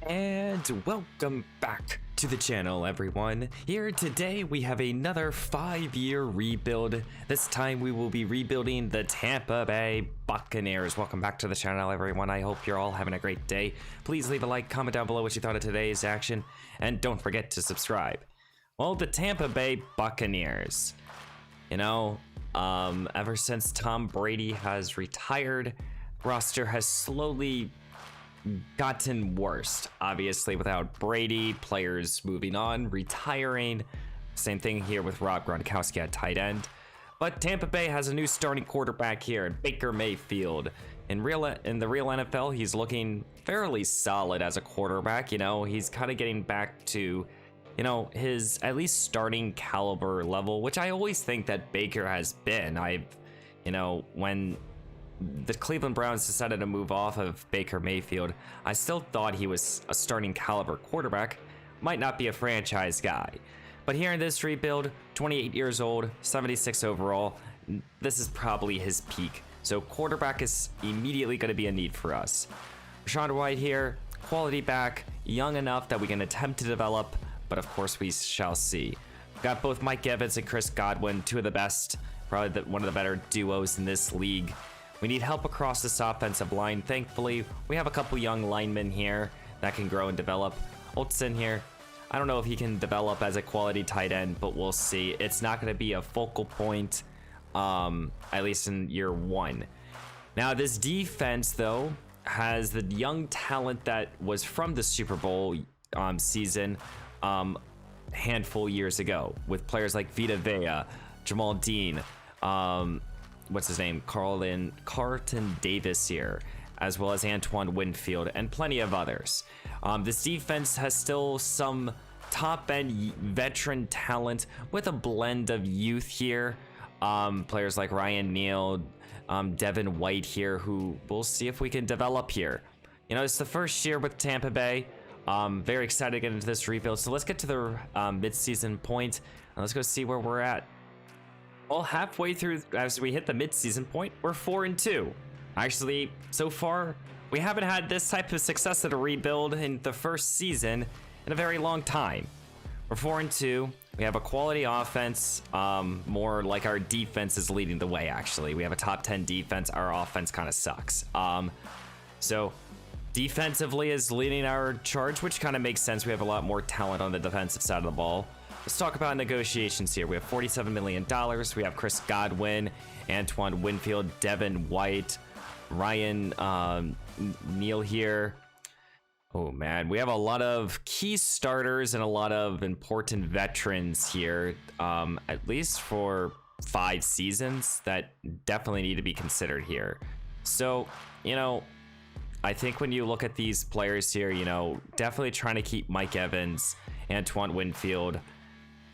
And welcome back to the channel, everyone. Here today we have another 5-year rebuild. This time we will be rebuilding the Tampa Bay Buccaneers. Welcome back to the channel, everyone. I hope you're all having a great day. Please leave a like, comment down below what you thought of today's action, and don't forget to subscribe. Well, the Tampa Bay Buccaneers. Ever since Tom Brady has retired, roster has slowly gotten worse. Obviously, without Brady, players moving on, retiring. Same thing here with Rob Gronkowski at tight end. But Tampa Bay has a new starting quarterback here, Baker Mayfield. In the real NFL, he's looking fairly solid as a quarterback. He's kind of getting back to, his at least starting caliber level, which I always think that Baker has been. When the Cleveland Browns decided to move off of Baker Mayfield, I still thought he was a starting caliber quarterback, might not be a franchise guy. But here in this rebuild, 28 years old, 76 overall, this is probably his peak. So quarterback is immediately going to be a need for us. Rachaad White here, quality back, young enough that we can attempt to develop, but of course we shall see. Got both Mike Evans and Chris Godwin, two of the best, probably one of the better duos in this league. We need help across this offensive line. Thankfully, we have a couple young linemen here that can grow and develop. Olsen here, I don't know if he can develop as a quality tight end, but we'll see. It's not going to be a focal point, at least in year one. Now, this defense, though, has the young talent that was from the Super Bowl season handful years ago, with players like Vita Vea, Jamal Dean, what's his name? Carlton Davis here, as well as Antoine Winfield and plenty of others. This defense has still some top-end veteran talent with a blend of youth here. Players like Ryan Neal, Devin White here, who we'll see if we can develop here. It's the first year with Tampa Bay. Very excited to get into this rebuild. So let's get to the mid-season point, and let's go see where we're at. Well, halfway through, as we hit the mid-season point, we're 4-2. Actually, so far, we haven't had this type of success at a rebuild in the first season in a very long time. We're 4-2. We have a quality offense. More like our defense is leading the way, actually. We have a top 10 defense. Our offense kind of sucks. So defensively is leading our charge, which kind of makes sense. We have a lot more talent on the defensive side of the ball. Let's talk about negotiations here. We have $47 million. We have Chris Godwin, Antoine Winfield, Devin White, Ryan Neal here. Oh man, we have a lot of key starters and a lot of important veterans here, at least for 5 seasons, that definitely need to be considered here. So, I think when you look at these players here, definitely trying to keep Mike Evans, Antoine Winfield.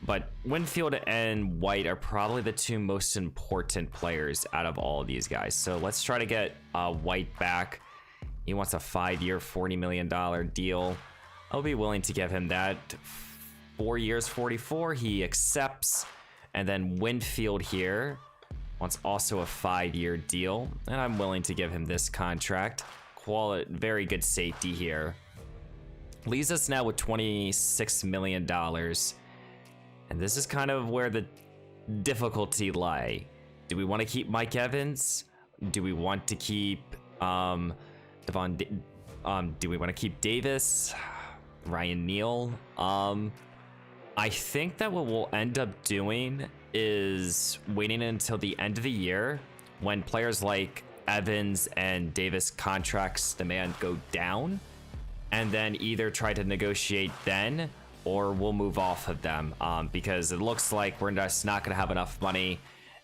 But Winfield and White are probably the two most important players out of all of these guys. So let's try to get White back. He wants a 5-year, $40 million deal. I'll be willing to give him that. 4 years, 44, he accepts. And then Winfield here wants also a 5-year deal. And I'm willing to give him this contract. Very good safety here. Leaves us now with $26 million. And this is kind of where the difficulty lie. Do we want to keep Mike Evans? Do we want to keep do we want to keep Davis? Ryan Neal? I think that what we'll end up doing is waiting until the end of the year when players like Evans and Davis contracts demand go down, and then either try to negotiate then, or we'll move off of them, because it looks like we're just not gonna have enough money.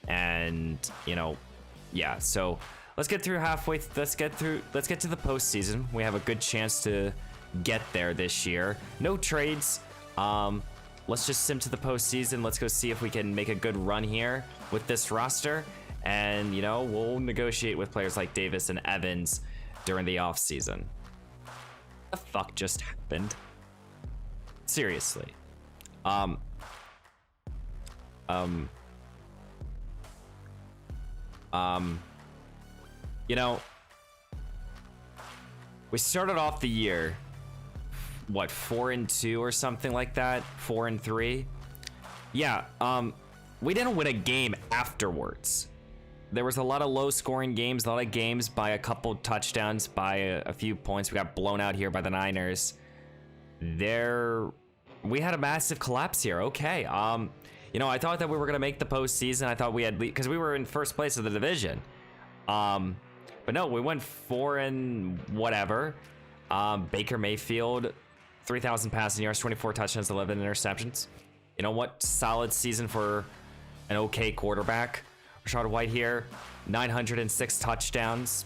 And yeah, so let's get through halfway. Let's get to the postseason. We have a good chance to get there this year. No trades. Let's just sim to the postseason. Let's go see if we can make a good run here with this roster, and we'll negotiate with players like Davis and Evans during the off season. What the fuck just happened? Seriously. We started off the year what, 4-2 or something like that, 4-3. Yeah, we didn't win a game afterwards. There was a lot of low-scoring games, a lot of games by a couple touchdowns, by a few points. We got blown out here by the Niners. We had a massive collapse here. Okay, you know, I thought that we were gonna make the postseason. I thought we had, because we were in first place of the division. But no, we went 4 and whatever. Baker Mayfield, 3,000 passing yards, 24 touchdowns, 11 interceptions. You know what? Solid season for an okay quarterback. Rashad White here, 906 touchdowns.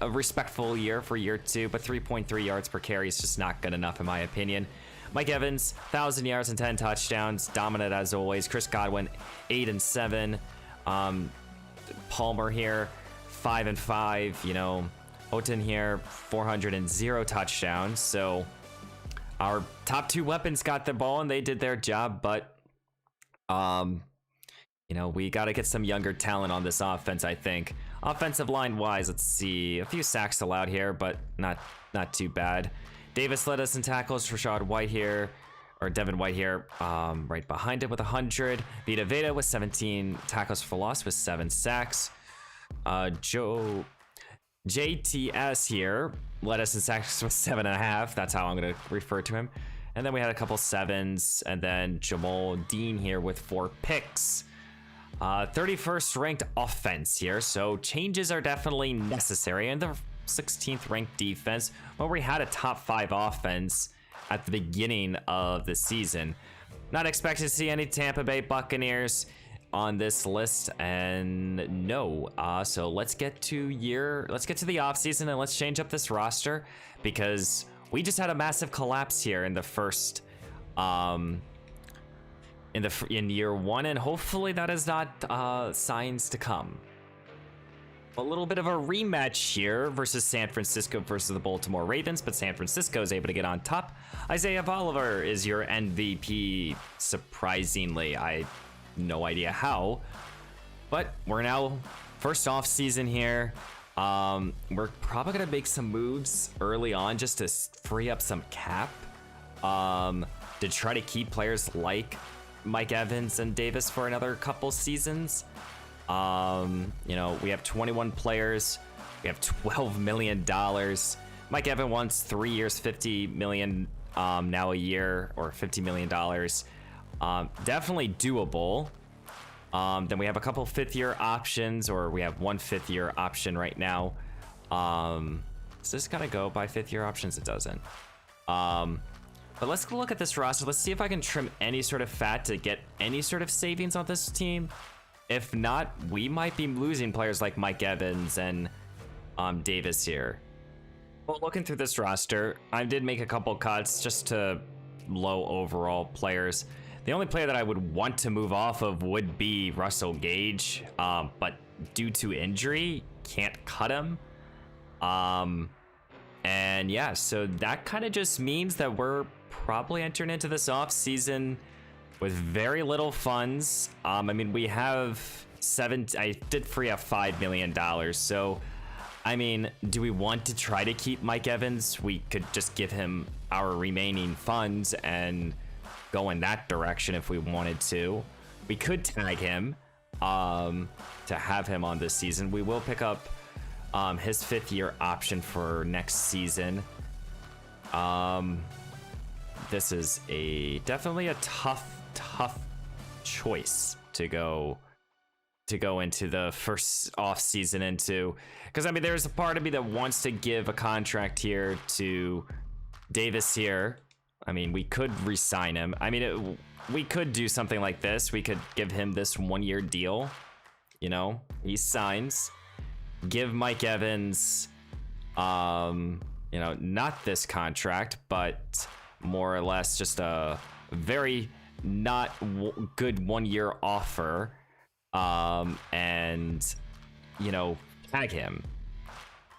A respectful year for year 2, but 3.3 yards per carry is just not good enough in my opinion. Mike Evans, 1,000 yards and 10 touchdowns, dominant as always. Chris Godwin, 8 and 7. Palmer here, 5 and 5. You know, Houghton here, 400 and 0 touchdowns. So our top 2 weapons got the ball and they did their job, but you know, we got to get some younger talent on this offense, I think. Offensive line wise, let's see, a few sacks allowed here, but not too bad. Davis led us in tackles. Rashad White here, or Devin White here, right behind him with 100. Vita Veda with 17 tackles for loss with 7 sacks. JTS here led us in sacks with 7.5. That's how I'm going to refer to him. And then we had a couple 7s, and then Jamal Dean here with 4 picks. 31st ranked offense here, so changes are definitely necessary. And the 16th ranked defense, well, we had a top 5 offense at the beginning of the season. Not expecting to see any Tampa Bay Buccaneers on this list, and no. So let's get to the offseason and let's change up this roster, because we just had a massive collapse here in the first in year 1, and hopefully that is not signs to come. A little bit of a rematch here versus San Francisco versus the Baltimore Ravens, but San Francisco is able to get on top. Isaiah Oliver is your MVP, surprisingly. I have no idea how, but we're now first off season here. We're probably gonna make some moves early on just to free up some cap, to try to keep players like Mike Evans and Davis for another couple seasons. You know, we have 21 players. We have $12 million. Mike Evans wants 3 years, $50 million now a year, or $50 million. Definitely doable. Then we have a couple 5th-year options, or we have 1 5th-year option right now. Is this gonna go by 5th-year options? It doesn't. But let's look at this roster. Let's see if I can trim any sort of fat to get any sort of savings on this team. If not, we might be losing players like Mike Evans and Davis here. Well, looking through this roster, I did make a couple cuts just to low overall players. The only player that I would want to move off of would be Russell Gage, but due to injury, can't cut him. And yeah, so that kind of just means that we're probably entering into this off season with very little funds. I mean, we have I did free up $5 million. So, I mean, do we want to try to keep Mike Evans? We could just give him our remaining funds and go in that direction if we wanted to. We could tag him to have him on this season. We will pick up his 5th-year option for next season. This is definitely a tough choice to go into the first off season into, because I mean, there's a part of me that wants to give a contract here to Davis here. I mean, we could re-sign him. I mean, we could do something like this. We could give him this 1-year deal. You know, he signs. Give Mike Evans, you know, not this contract, but more or less just a very not good 1-year offer, and, you know, tag him.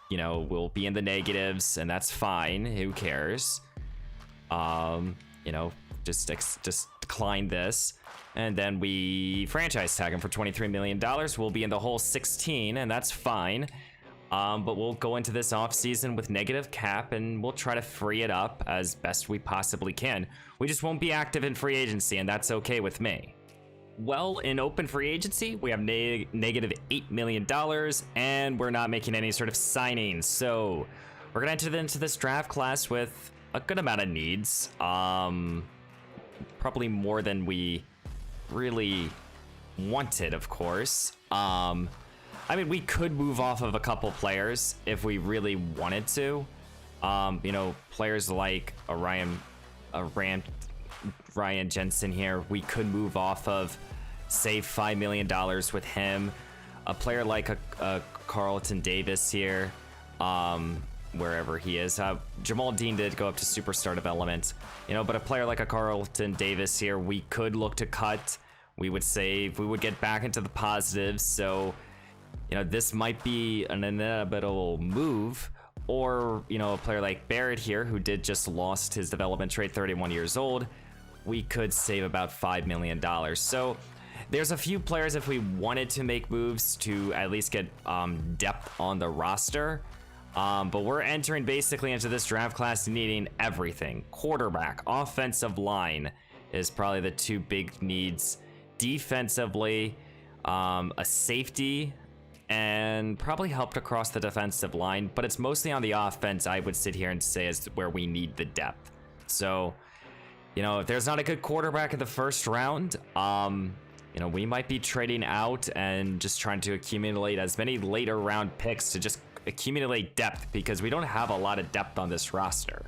You know, we'll be in the negatives, and that's fine. Who cares? You know, just decline this, and then we franchise tag him for $23 million. We'll be in the whole 16, and that's fine. But we'll go into this offseason with negative cap, and we'll try to free it up as best we possibly can. We just won't be active in free agency, and that's okay with me. Well, in open free agency, we have negative $8 million, and we're not making any sort of signings. So we're going to enter into this draft class with a good amount of needs. Probably more than we really wanted, of course. I mean, we could move off of a couple players if we really wanted to. You know, players like Ryan Jensen here, we could move off of, save $5 million with him. A player like a Carlton Davis here, wherever he is. Jamal Dean did go up to superstar development, you know, but a player like a Carlton Davis here, we could look to cut. We would save, we would get back into the positives. So, you know, this might be an inevitable move. Or, you know, a player like Barrett here, who did just lost his development trade, 31 years old, we could save about $5 million. So there's a few players if we wanted to make moves to at least get depth on the roster. But we're entering basically into this draft class needing everything. Quarterback, offensive line is probably the two big needs. Defensively, a safety, and probably helped across the defensive line, but it's mostly on the offense, I would sit here and say, is where we need the depth. So, you know, if there's not a good quarterback in the first round, you know, we might be trading out and just trying to accumulate as many later round picks to just accumulate depth, because we don't have a lot of depth on this roster.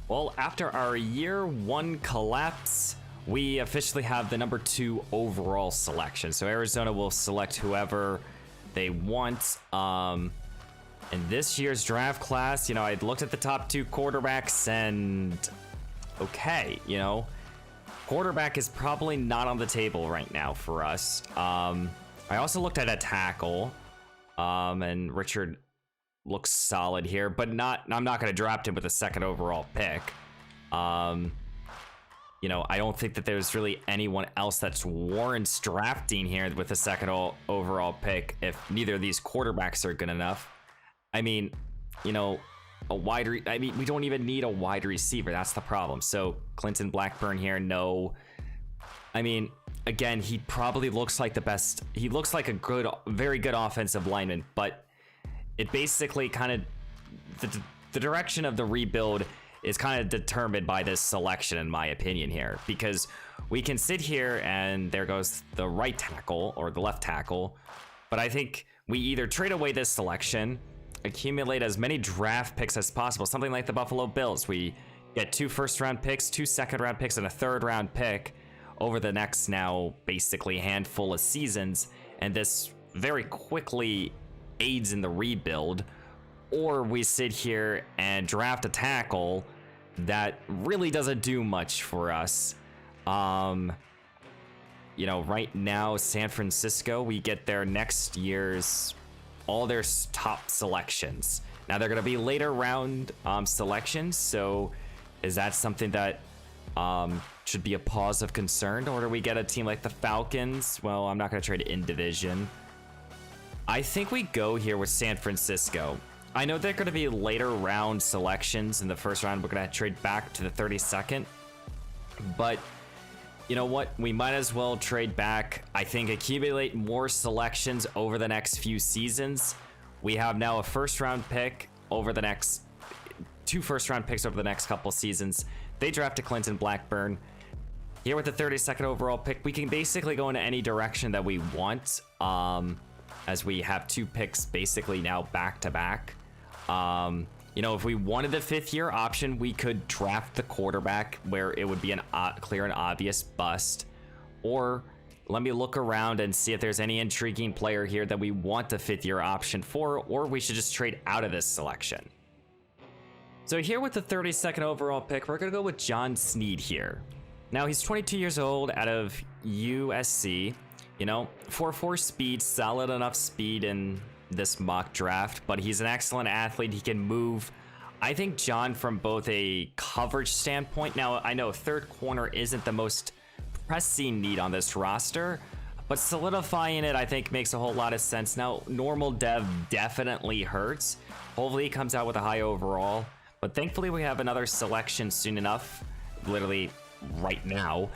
Well, after our year one collapse, we officially have the number 2 overall selection. So Arizona will select whoever they want. In this year's draft class, you know, I looked at the top 2 quarterbacks, and okay, you know, quarterback is probably not on the table right now for us. I also looked at a tackle, and Richard looks solid here, but I'm not going to draft him with a 2nd overall pick. You know, I don't think that there's really anyone else that's warrants drafting here with a 2nd overall pick if neither of these quarterbacks are good enough. I mean, you know, I mean, we don't even need a wide receiver. That's the problem. So Clinton Blackburn here, no. I mean, again, he probably looks like the best. He looks like a very good offensive lineman, but it basically kind of, the direction of the rebuild is kind of determined by this selection, in my opinion here, because we can sit here and there goes the right tackle or the left tackle, but I think we either trade away this selection, accumulate as many draft picks as possible, something like the Buffalo Bills. We get 2 first-round picks, 2 second-round picks, and a 3rd-round pick over the next now basically handful of seasons, and this very quickly aids in the rebuild. Or we sit here and draft a tackle that really doesn't do much for us. You know, right now, San Francisco, we get their next year's, all their top selections. Now they're going to be later round selections, so is that something that should be a pause of concern? Or do we get a team like the Falcons? Well, I'm not going to trade in division. I think we go here with San Francisco. I know they're going to be later round selections. In the first round, we're going to trade back to the 32nd. But you know what? We might as well trade back. I think accumulate more selections over the next few seasons. We have now a 1st-round pick over the next 2 1st-round picks over the next couple seasons. They drafted Clinton Blackburn. Here with the 32nd overall pick, we can basically go in any direction that we want, as we have 2 picks basically now back to back. You know, if we wanted the 5th-year option, we could draft the quarterback where it would be an clear and obvious bust. Or let me look around and see if there's any intriguing player here that we want the 5th-year option for, or we should just trade out of this selection. So here with the 32nd overall pick, we're going to go with John Snead here. Now, he's 22 years old, out of USC. You know, 4.4 speed, solid enough speed in this mock draft, but he's an excellent athlete. He can move. I think John, from both a coverage standpoint, now I know 3rd corner isn't the most pressing need on this roster, but solidifying it, I think, makes a whole lot of sense. Now, normal dev definitely hurts. Hopefully he comes out with a high overall, but thankfully we have another selection soon enough, literally right now,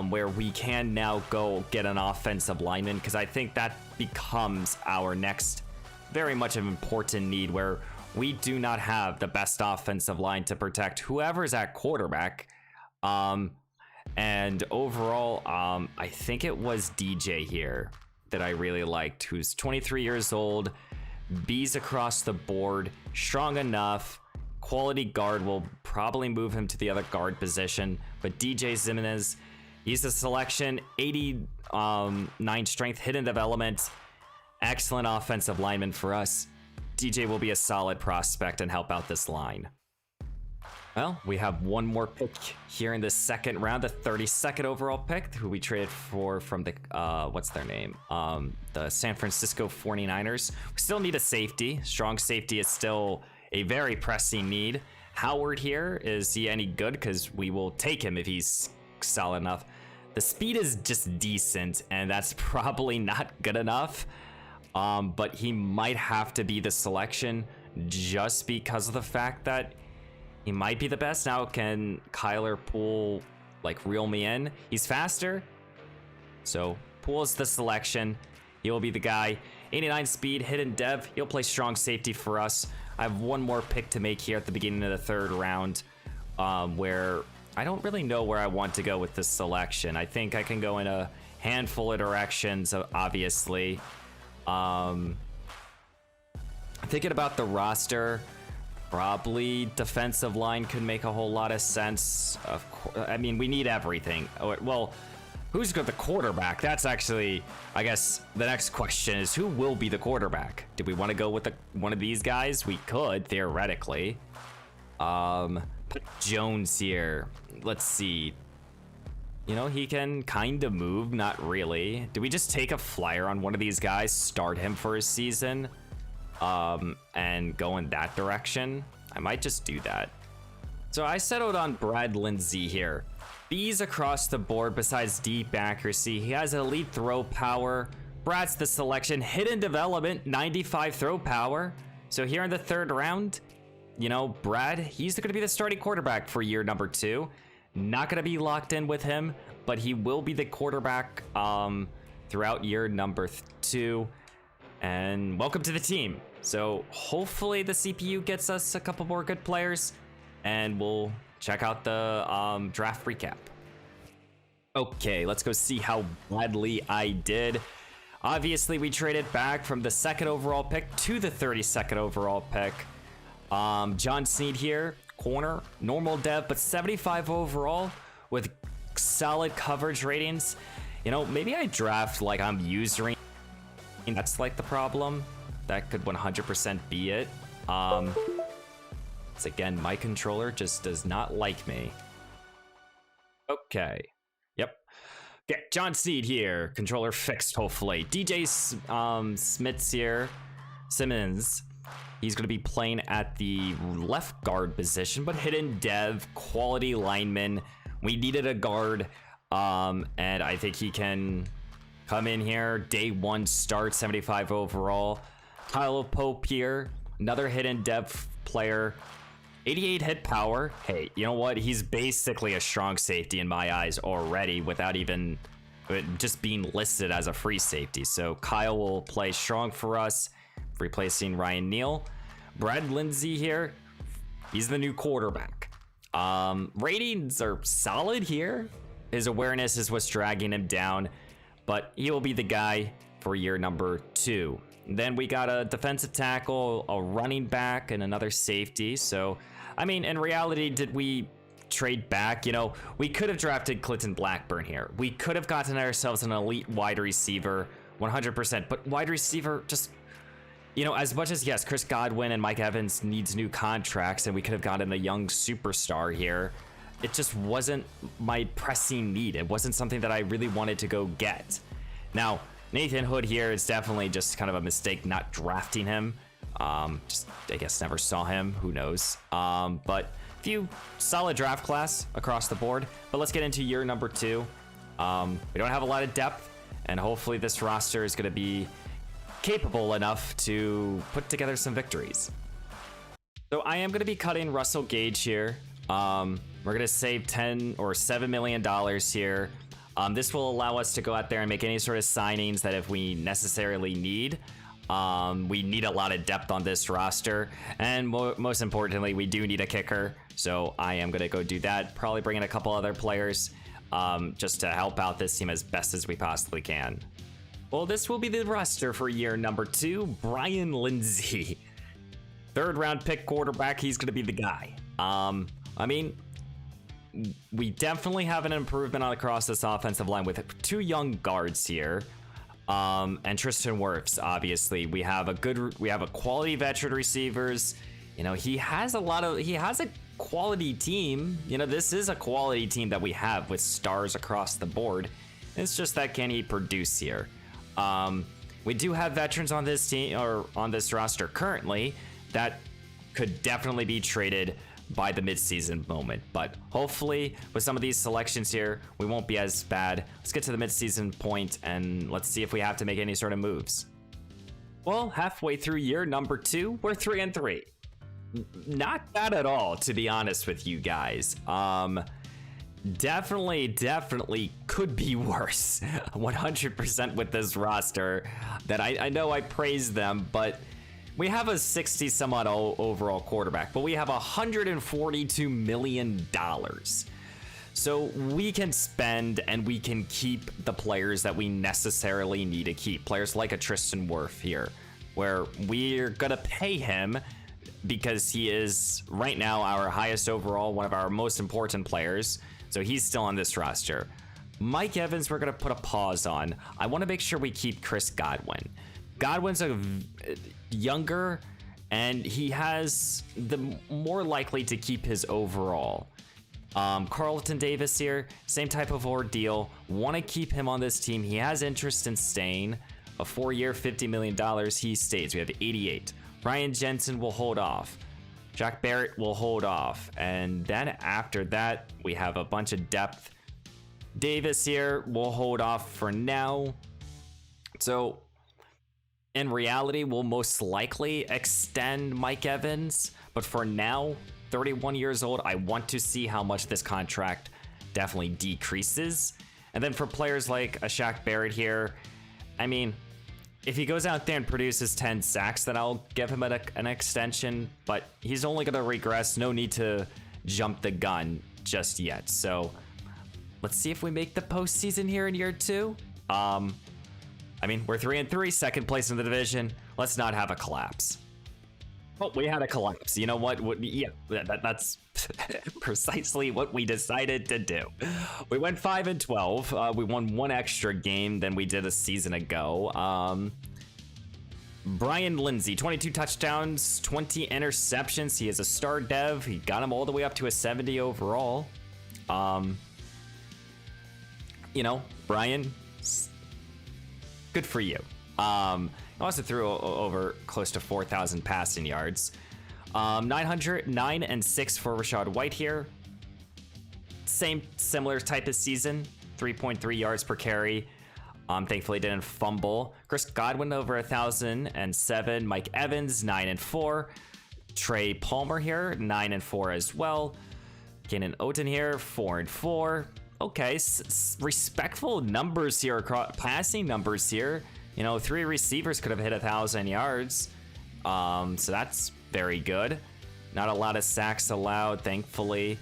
where we can now go get an offensive lineman, because I think that becomes our next very much an important need, where we do not have the best offensive line to protect whoever's at quarterback. And overall, I think it was DJ here that I really liked, who's 23 years old, B's across the board, strong enough, quality guard. Will probably move him to the other guard position, but DJ Jimenez, he's a selection, 89 strength, hidden development, excellent offensive lineman for us. DJ will be a solid prospect and help out this line. Well, we have one more pick here in the second round, the 32nd overall pick, who we traded for from the, what's their name? The San Francisco 49ers. We still need a safety. Strong safety is still a very pressing need. Howard here, is he any good? Because we will take him if he's solid enough. The speed is just decent, and that's probably not good enough. But he might have to be the selection just because of the fact that he might be the best. Now, can Kyler Poole reel me in? He's faster, so Poole is the selection. He will be the guy. 89 speed, hidden dev. He'll play strong safety for us. I have one more pick to make here at the beginning of the third round, where I don't really know where I want to go with this selection. I think I can go in a handful of directions, obviously. Thinking about the roster, probably defensive line could make a whole lot of sense. Of course, I mean, we need everything. Well, who's got the quarterback? That's actually, I guess, the next question is, who will be the quarterback? Do we want to go with one of these guys? We could, theoretically. Put Jones here. Let's see. You know, he can kind of move, not really. Do we just take a flyer on one of these guys, start him for a season, and go in that direction? I might just do that. So I settled on Brad Lindsay here. B's across the board besides deep accuracy. He has elite throw power. Brad's the selection. Hidden development, 95 throw power. So here in the third round, you know, Brad, he's going to be the starting quarterback for year number 2. Not going to be locked in with him, but he will be the quarterback throughout year number 2. And welcome to the team. So hopefully the CPU gets us a couple more good players, and we'll check out the draft recap. Okay, let's go see how badly I did. Obviously, we traded back from the 2nd overall pick to the 32nd overall pick. John Snead here, corner, normal dev, but 75 overall with solid coverage ratings. You know, maybe I draft like I'm using. That's like the problem. That could 100% be it. It's again, my controller just does not like me. Okay. Yep. Okay, John Snead here. Controller fixed, hopefully. DJ Smits here. Simmons. He's going to be playing at the left guard position, but hidden dev, quality lineman. We needed a guard, and I think he can come in here. Day 1 start, 75 overall. Kyle Pope here, another hidden dev player. 88 hit power. Hey, you know what? He's basically a strong safety in my eyes already without even just being listed as a free safety. So Kyle will play strong for us, replacing Ryan Neal. Brad Lindsay here, he's the new quarterback. Ratings are solid here. His awareness is what's dragging him down, but he will be the guy for year number 2. Then we got a defensive tackle, a running back, and another safety. So, I mean, in reality, did we trade back? You know, we could have drafted Clinton Blackburn here. We could have gotten ourselves an elite wide receiver, 100%. But wide receiver, just, you know, as much as, yes, Chris Godwin and Mike Evans needs new contracts, and we could have gotten a young superstar here, it just wasn't my pressing need. It wasn't something that I really wanted to go get. Now, Nathan Hood here is definitely just kind of a mistake not drafting him. Just, I guess, never saw him. Who knows? But few solid draft class across the board. But let's get into year number 2. We don't have a lot of depth. and hopefully this roster is going to be capable enough to put together some victories. So I am going to be cutting Russell Gage here. We're going to save $10 or $7 million here. This will allow us to go out there and make any sort of signings that if we necessarily need. We need a lot of depth on this roster, and most importantly, we do need a kicker. So I am going to go do that. Probably bring in a couple other players just to help out this team as best as we possibly can. Well, this will be the roster for year number 2. Brian Lindsay, 3rd round pick quarterback. He's going to be the guy. I mean, we definitely have an improvement across this offensive line with 2 young guards here. And Tristan Wirfs, obviously. We have a quality veteran receivers. You know, he has a quality team. You know, this is a quality team that we have with stars across the board. It's just that, can he produce here? We do have veterans on this team, or on this roster currently, that could definitely be traded by the midseason moment, but hopefully with some of these selections here, we won't be as bad. Let's get to the midseason point and let's see if we have to make any sort of moves. Well, halfway through year number 2, we're 3-3. Not bad at all, to be honest with you guys. Definitely could be worse. 100% with this roster. That I know I praise them, but we have a 60 some odd overall quarterback, but we have $142 million. So we can spend and we can keep the players that we necessarily need to keep. Players like a Tristan Wirfs here, where we're gonna pay him because he is right now our highest overall, one of our most important players. So he's still on this roster. Mike Evans, we're gonna put a pause on. I wanna make sure we keep Chris Godwin. Godwin's a younger, and he has the more likely to keep his overall. Carlton Davis here, same type of ordeal. Want to keep him on this team. He has interest in staying. A 4-year, $50 million. He stays. We have 88. Ryan Jensen will hold off. Jack Barrett will hold off. And then after that, we have a bunch of depth. Davis here will hold off for now. So in reality, we'll most likely extend Mike Evans, but for now, 31 years old, I want to see how much this contract definitely decreases. And then for players like a Shaq Barrett here, I mean, if he goes out there and produces 10 sacks, then I'll give him an extension, but he's only going to regress. No need to jump the gun just yet. So let's see if we make the postseason here in year 2. I mean, we're 3-3, 2nd place in the division. Let's not have a collapse. Oh, we had a collapse. You know what? Yeah, that's precisely what we decided to do. We went 5-12. We won 1 extra game than we did a season ago. Brian Lindsay, 22 touchdowns, 20 interceptions. He is a star dev. He got him all the way up to a 70 overall. You know, Brian, good for you. He also threw over close to 4,000 passing yards. 909 and 6 for Rashad White here. Similar type of season. 3.3 yards per carry. Thankfully didn't fumble. Chris Godwin over 1,007. Mike Evans 9 and 4. Trey Palmer here 9 and 4 as well. Kenan Oten here 4 and 4. Okay, respectful numbers here, passing numbers here. You know, 3 receivers could have hit 1,000 yards. So that's very good. Not a lot of sacks allowed, thankfully.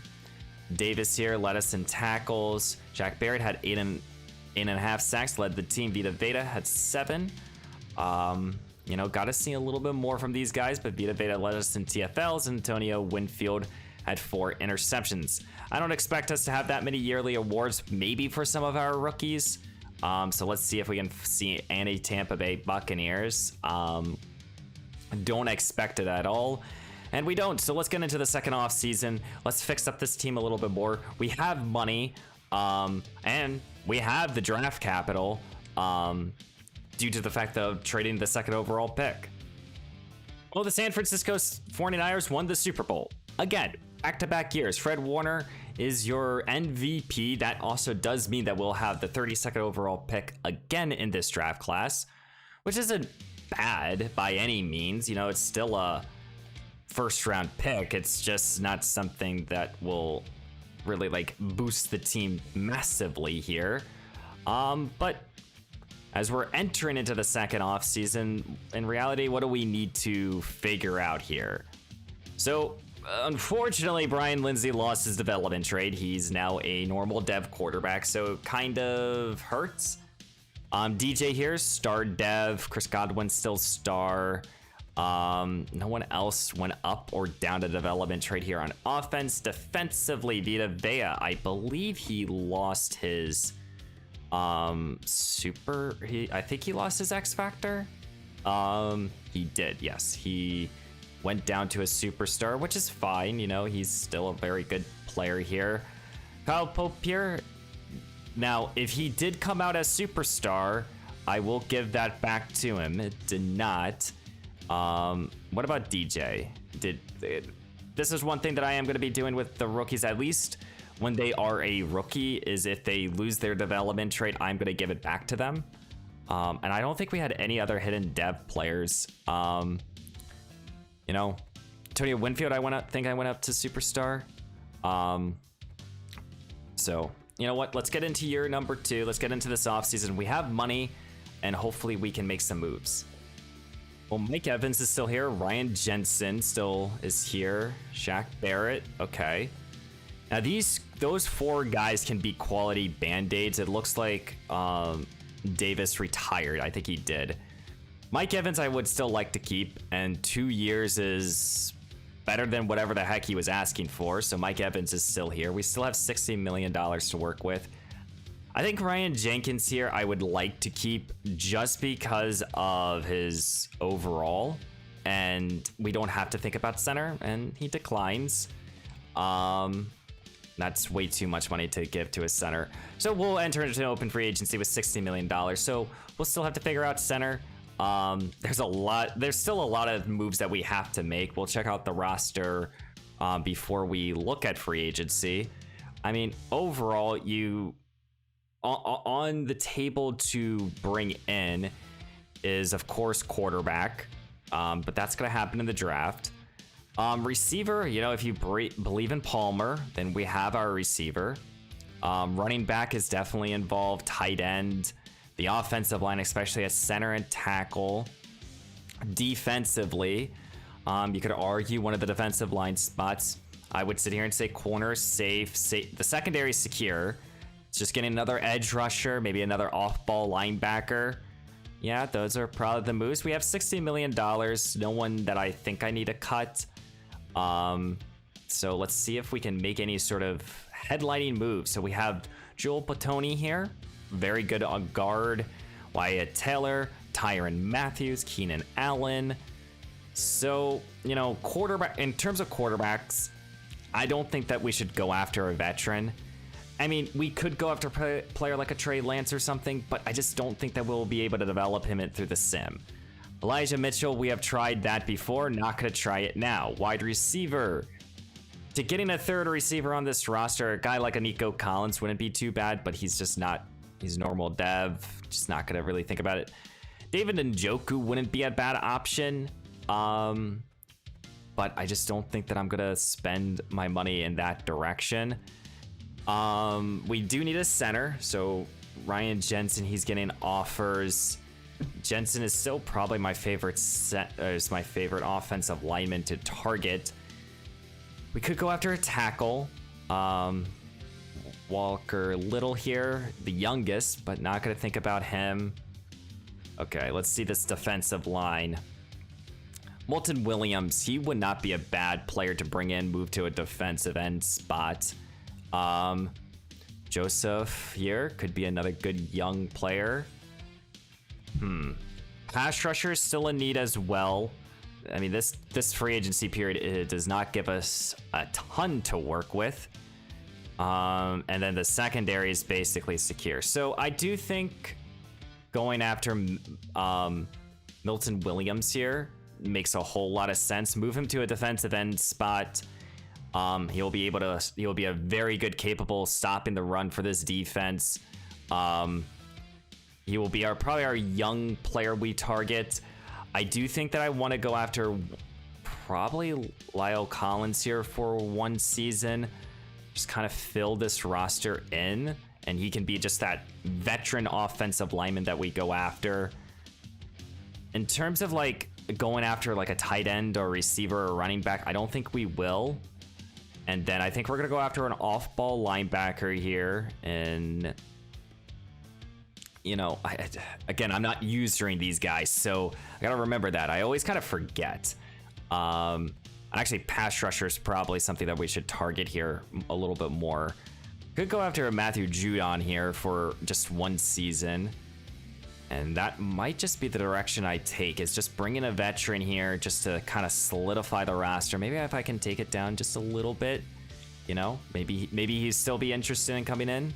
Davis here led us in tackles. Jack Barrett had 8.5 sacks, led the team. Vita Veda had 7. You know, got to see a little bit more from these guys, but Vita Veda led us in TFLs. Antonio Winfield had 4 interceptions. I don't expect us to have that many yearly awards, maybe for some of our rookies. So let's see if we can see any Tampa Bay Buccaneers. Don't expect it at all. And we don't. So let's get into the second off season. Let's fix up this team a little bit more. We have money, and we have the draft capital due to the fact of trading the 2nd overall pick. Well, the San Francisco 49ers won the Super Bowl. Again, back-to-back years. Fred Warner is your MVP. That also does mean that we'll have the 32nd overall pick again in this draft class, which isn't bad by any means. You know, it's still a first round pick. It's just not something that will really like boost the team massively here. But as we're entering into the second offseason, in reality, what do we need to figure out here? So unfortunately, Brian Lindsay lost his development trade. He's now a normal dev quarterback, so it kind of hurts. DJ here, star dev. Chris Godwin still star. No one else went up or down to development trade here on offense. Defensively, Vita Vea, I believe he lost his I think he lost his X Factor. He did, yes. He went down to a superstar, which is fine. You know, he's still a very good player here. Kyle Pope here. Now, if he did come out as superstar, I will give that back to him. It did not. What about DJ? This is one thing that I am going to be doing with the rookies, at least when they are a rookie, is if they lose their development trait, I'm going to give it back to them. And I don't think we had any other hidden dev players. You know, Antonio Winfield, I went up to superstar. So you know what? Let's get into year number 2. Let's get into this offseason. We have money, and hopefully we can make some moves. Well, Mike Evans is still here. Ryan Jensen still is here. Shaq Barrett. Okay. Now those 4 guys can be quality band-aids. It looks like Davis retired. I think he did. Mike Evans I would still like to keep, and 2 years is better than whatever the heck he was asking for. So Mike Evans is still here. We still have $60 million to work with. I think Ryan Jenkins here I would like to keep just because of his overall, and we don't have to think about center, and he declines. That's way too much money to give to a center. So we'll enter into an open free agency with $60 million. So we'll still have to figure out center. There's still a lot of moves that we have to make. We'll check out the roster before we look at free agency. I mean, overall, on the table to bring in is, of course, quarterback, but that's going to happen in the draft. Receiver, you know, if you believe in Palmer, then we have our receiver. Running back is definitely involved. Tight end, the offensive line, especially at center and tackle. Defensively, you could argue one of the defensive line spots. I would sit here and say corner safe. The secondary is secure. It's just getting another edge rusher, maybe another off-ball linebacker. Yeah, those are probably the moves. We have $60 million. No one that I think I need to cut. So let's see if we can make any sort of headlining moves. So we have Joel Patoni here. Very good on guard. Wyatt Taylor, Tyrann Matthews, Keenan Allen. So, you know, in terms of quarterbacks, I don't think that we should go after a veteran. I mean, we could go after a player like a Trey Lance or something, but I just don't think that we'll be able to develop him through the sim. Elijah Mitchell, we have tried that before, not going to try it now. Wide receiver. To getting a third receiver on this roster, a guy like a Nico Collins wouldn't be too bad, but he's just not, he's normal dev, just not going to really think about it. David Njoku wouldn't be a bad option, but I just don't think that I'm going to spend my money in that direction. We do need a center, so Ryan Jensen, he's getting offers. Jensen is still probably my favorite offensive lineman to target. We could go after a tackle. Walker Little here, the youngest, but not going to think about him. Okay, let's see this defensive line. Moulton Williams, he would not be a bad player to bring in, move to a defensive end spot. Joseph here could be another good young player. Pass rusher is still in need as well. I mean, this free agency period, it does not give us a ton to work with. And then the secondary is basically secure. So I do think going after Milton Williams here makes a whole lot of sense. Move him to a defensive end spot. He'll be a very good, capable stopping the run for this defense. He will be probably our young player we target. I do think that I want to go after probably Lyle Collins here for one season. Just kind of fill this roster in, and he can be just that veteran offensive lineman that we go after. In terms of like going after like a tight end or receiver or running back, I don't think we will. And then I think we're gonna go after an off-ball linebacker here. And you know, again, I'm not using these guys, so I gotta remember that. I always kind of forget. Actually, pass rusher is probably something that we should target here a little bit more. Could go after a Matthew Judon here for just one season. And that might just be the direction I take, is just bring in a veteran here just to kind of solidify the roster. Maybe if I can take it down just a little bit, you know, maybe he'd still be interested in coming in.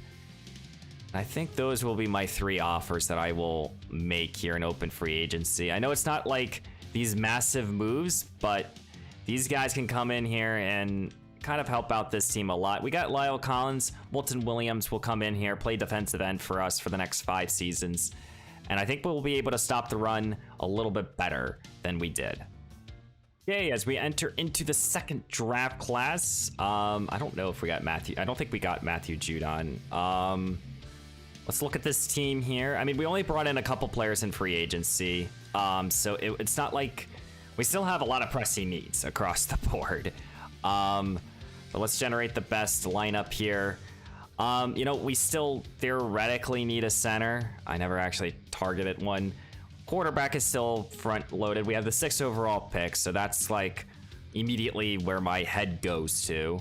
I think those will be my 3 offers that I will make here in open free agency. I know it's not like these massive moves, but these guys can come in here and kind of help out this team a lot. We got Lyle Collins. Wilton Williams will come in here, play defensive end for us for the next 5 seasons. And I think we'll be able to stop the run a little bit better than we did. Okay, as we enter into the second draft class, I don't know if we got Matthew. I don't think we got Matthew Judon. Let's look at this team here. I mean, we only brought in a couple players in free agency, so it's not like we still have a lot of pressing needs across the board. So let's generate the best lineup here. You know, we still theoretically need a center. I never actually targeted one. Quarterback is still front loaded. We have the 6th overall pick, so that's like immediately where my head goes to.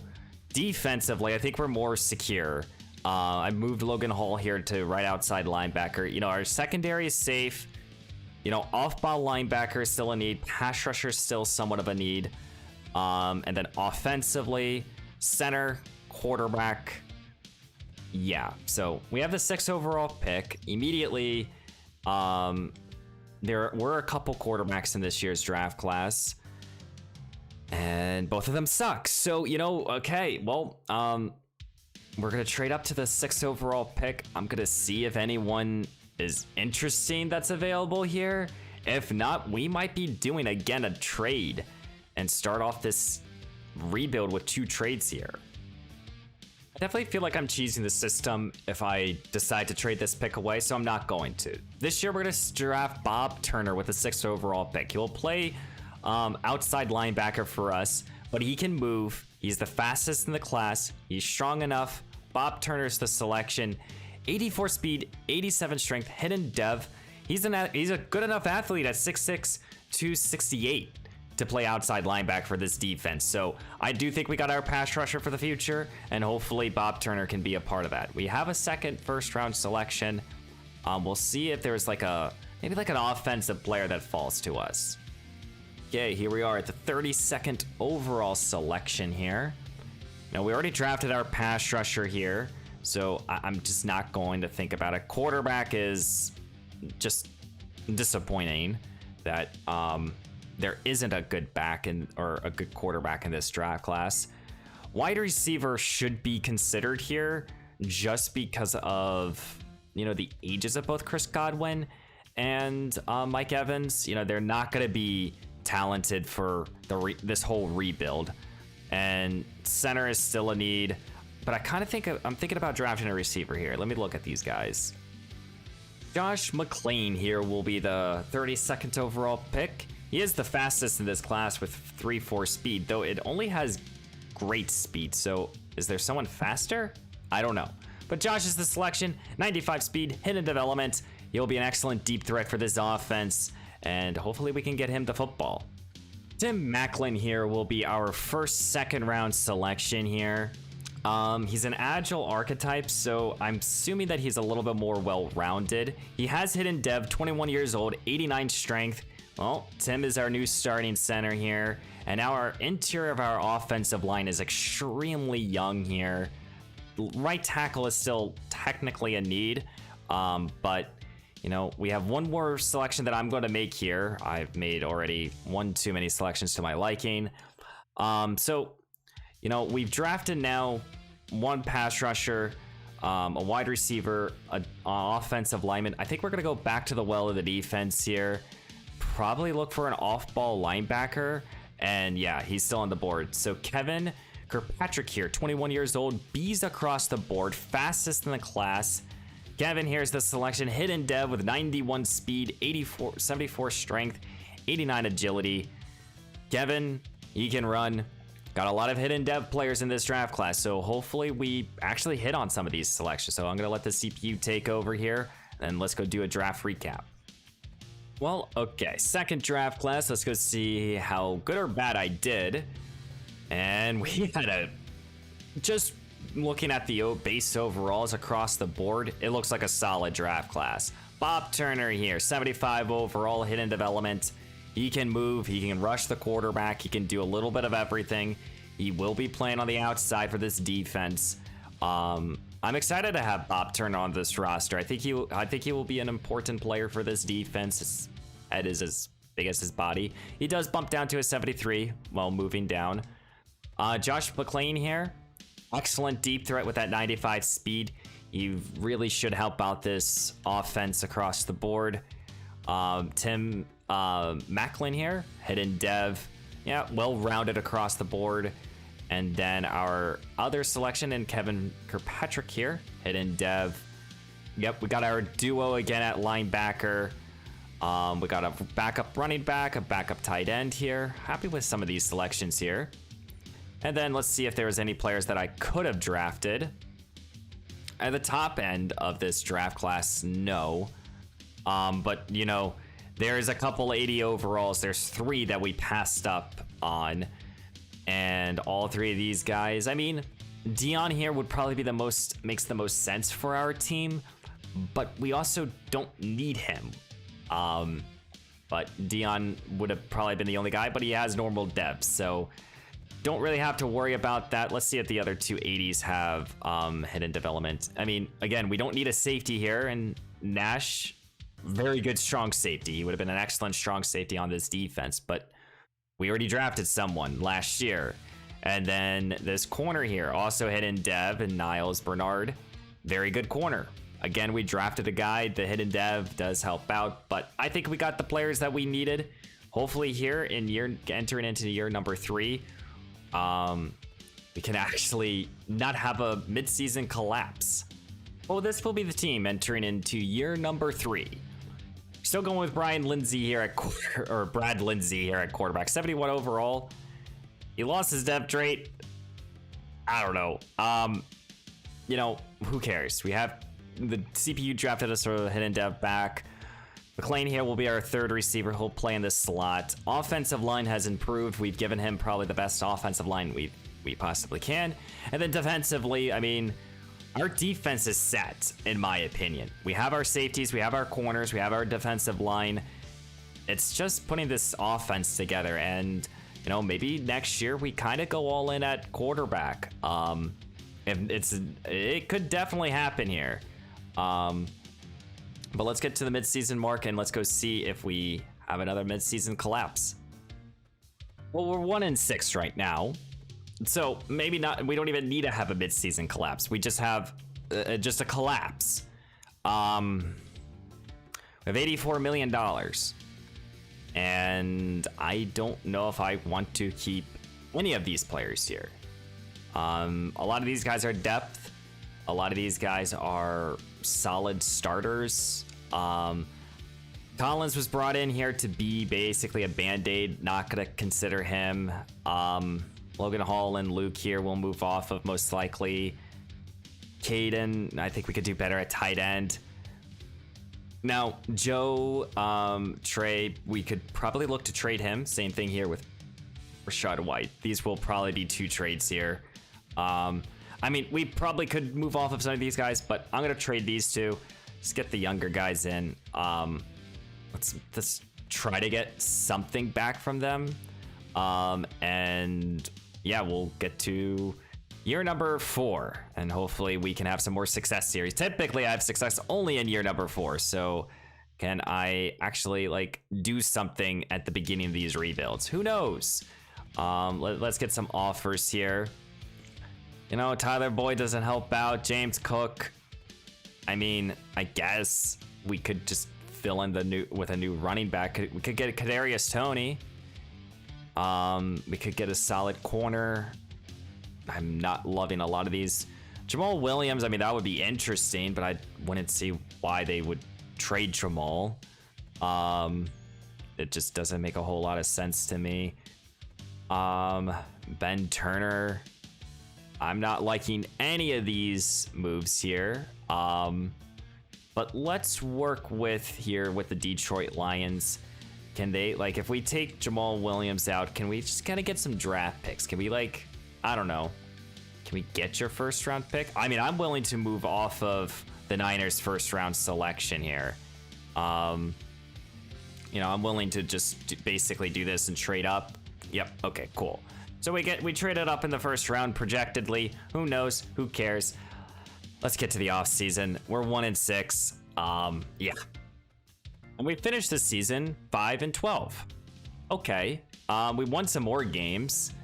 Defensively, I think we're more secure. I moved Logan Hall here to right outside linebacker. You know, our secondary is safe. You know, off-ball linebacker is still a need. Pass rusher is still somewhat of a need. And then offensively, center, quarterback. Yeah, so we have the 6th overall pick. Immediately, there were a couple quarterbacks in this year's draft class, and both of them suck. So, you know, okay, well, we're going to trade up to the 6th overall pick. I'm going to see if anyone is interesting that's available here. If not, we might be doing, again, a trade and start off this rebuild with 2 trades here. I definitely feel like I'm cheesing the system if I decide to trade this pick away, so I'm not going to. This year, we're going to draft Bob Turner with the 6th overall pick. He'll play outside linebacker for us, but he can move. He's the fastest in the class. He's strong enough. Bob Turner's the selection. 84 speed, 87 strength, hidden dev. He's a good enough athlete at 6'6", 268 to play outside linebacker for this defense. So I do think we got our pass rusher for the future, and hopefully Bob Turner can be a part of that. We have a second first-round selection. We'll see if there's like maybe an offensive player that falls to us. Okay, here we are at the 32nd overall selection here. Now, we already drafted our pass rusher here, so I'm just not going to think about it. Quarterback is just disappointing that there isn't a good or a good quarterback in this draft class. Wide receiver should be considered here just because of, you know, the ages of both Chris Godwin and Mike Evans. You know, they're not going to be talented for this whole rebuild. And center is still a need, but I kind of I'm thinking about drafting a receiver here. Let me look at these guys. Josh McClain here will be the 32nd overall pick. He is the fastest in this class with 3.4 speed, though it only has great speed. So is there someone faster? I don't know. But Josh is the selection, 95 speed, hidden development. He'll be an excellent deep threat for this offense, and hopefully we can get him the football. Tim Macklin here will be our first second-round selection here. He's an agile archetype, so I'm assuming that he's a little bit more well-rounded. He has hidden dev, 21 years old, 89 strength. Well, Tim is our new starting center here, and now our interior of our offensive line is extremely young here. Right tackle is still technically a need, but you know, we have one more selection that I'm going to make here. I've made already one too many selections to my liking. So, You know, we've drafted now one pass rusher, a wide receiver, an offensive lineman. I think we're going to go back to the well of the defense here. Probably look for an off-ball linebacker. And yeah, he's still on the board. So Kevin Kirkpatrick here, 21 years old, B's across the board, fastest in the class. Kevin, here's the selection. Hidden dev with 91 speed, 74 strength, 89 agility. Kevin, he can run. Got a lot of hidden dev players in this draft class, so hopefully we actually hit on some of these selections. So I'm going to let the CPU take over here, and let's go do a draft recap. Well, okay, second draft class. Let's go see how good or bad I did. And we had a... Just looking at the base overalls across the board, it looks like a solid draft class. Bob Turner here, 75 overall, hidden development. He can move, he can rush the quarterback, he can do a little bit of everything. He will be playing on the outside for this defense. I'm excited to have Bob Turner on this roster. I think he will be an important player for this defense. His head is as big as his body. He does bump down to a 73 while moving down. Josh McClain here, excellent deep threat with that 95 speed. He really should help out this offense across the board. Tim Macklin here, hidden dev, yeah, well-rounded across the board. And then our other selection in Kevin Kirkpatrick here, hidden dev. Yep, we got our duo again at linebacker. We got a backup running back, a backup tight end here. Happy with some of these selections here. And then let's see if there was any players that I could have drafted. At the top end of this draft class, no. But, you know, there's a couple 80 overalls. There's 3 that we passed up on. And all 3 of these guys, I mean, Dion here would probably be makes the most sense for our team. But we also don't need him. But Dion would have probably been the only guy, but he has normal depth. So don't really have to worry about that. Let's see if the other 2 80s have hidden development. I mean, again, we don't need a safety here. And Nash, very good strong safety. He would have been an excellent strong safety on this defense, but we already drafted someone last year. And then this corner here, also hidden dev, and Niles Bernard, very good corner. Again, we drafted a guy. The hidden dev does help out, but I think we got the players that we needed. Hopefully here in entering into year number 3, we can actually not have a midseason collapse. Well, this will be the team entering into year number 3. Still going with Brad Lindsay here at quarterback, 71 overall. He lost his depth trait. I don't know. You know, who cares? We have the CPU drafted us for a hidden dev back. McClain here will be our 3rd receiver. He'll play in this slot. Offensive line has improved. We've given him probably the best offensive line we possibly can. And then defensively, I mean, our defense is set, in my opinion. We have our safeties, we have our corners, we have our defensive line. It's just putting this offense together, and you know, maybe next year we kind of go all in at quarterback. It could definitely happen here. But let's get to the midseason mark and let's go see if we have another midseason collapse. Well, we're 1-6 right now. So maybe not. We don't even need to have a midseason collapse. We just have just a collapse. We have $84 million, and I don't know if I want to keep any of these players here. A lot of these guys are depth. A lot of these guys are solid starters. Collins was brought in here to be basically a band-aid. Not gonna consider him. Logan Hall and Luke here will move off of most likely. Caden, I think we could do better at tight end. Now, Joe, Trey, we could probably look to trade him. Same thing here with Rashad White. These will probably be 2 trades here. I mean, we probably could move off of some of these guys, but I'm going to trade these 2. Let's get the younger guys in. Let's try to get something back from them. And yeah, we'll get to year number 4, and hopefully we can have some more success series. Typically I have success only in year number 4, so can I actually like do something at the beginning of these rebuilds? Who knows? Let's get some offers here. You know, Tyler Boyd doesn't help out. James Cook. I mean, I guess we could just fill in with a new running back. We could get Kadarius Toney. We could get a solid corner. I'm not loving a lot of these. Jamal Williams, I mean, that would be interesting, but I wouldn't see why they would trade Jamal. It just doesn't make a whole lot of sense to me. Ben Turner. I'm not liking any of these moves here. But let's work with the Detroit Lions. Can they, like, if we take Jamal Williams out, can we just kind of get some draft picks? Can we, like, I don't know. Can we get your first round pick? I mean, I'm willing to move off of the Niners first round selection here. You know, I'm willing to just basically do this and trade up. Yep. Okay, cool. So we traded up in the first round projectedly. Who knows? Who cares? Let's get to the off season. We're 1-6. Yeah. And we finished the season 5-12. Okay. We won some more games.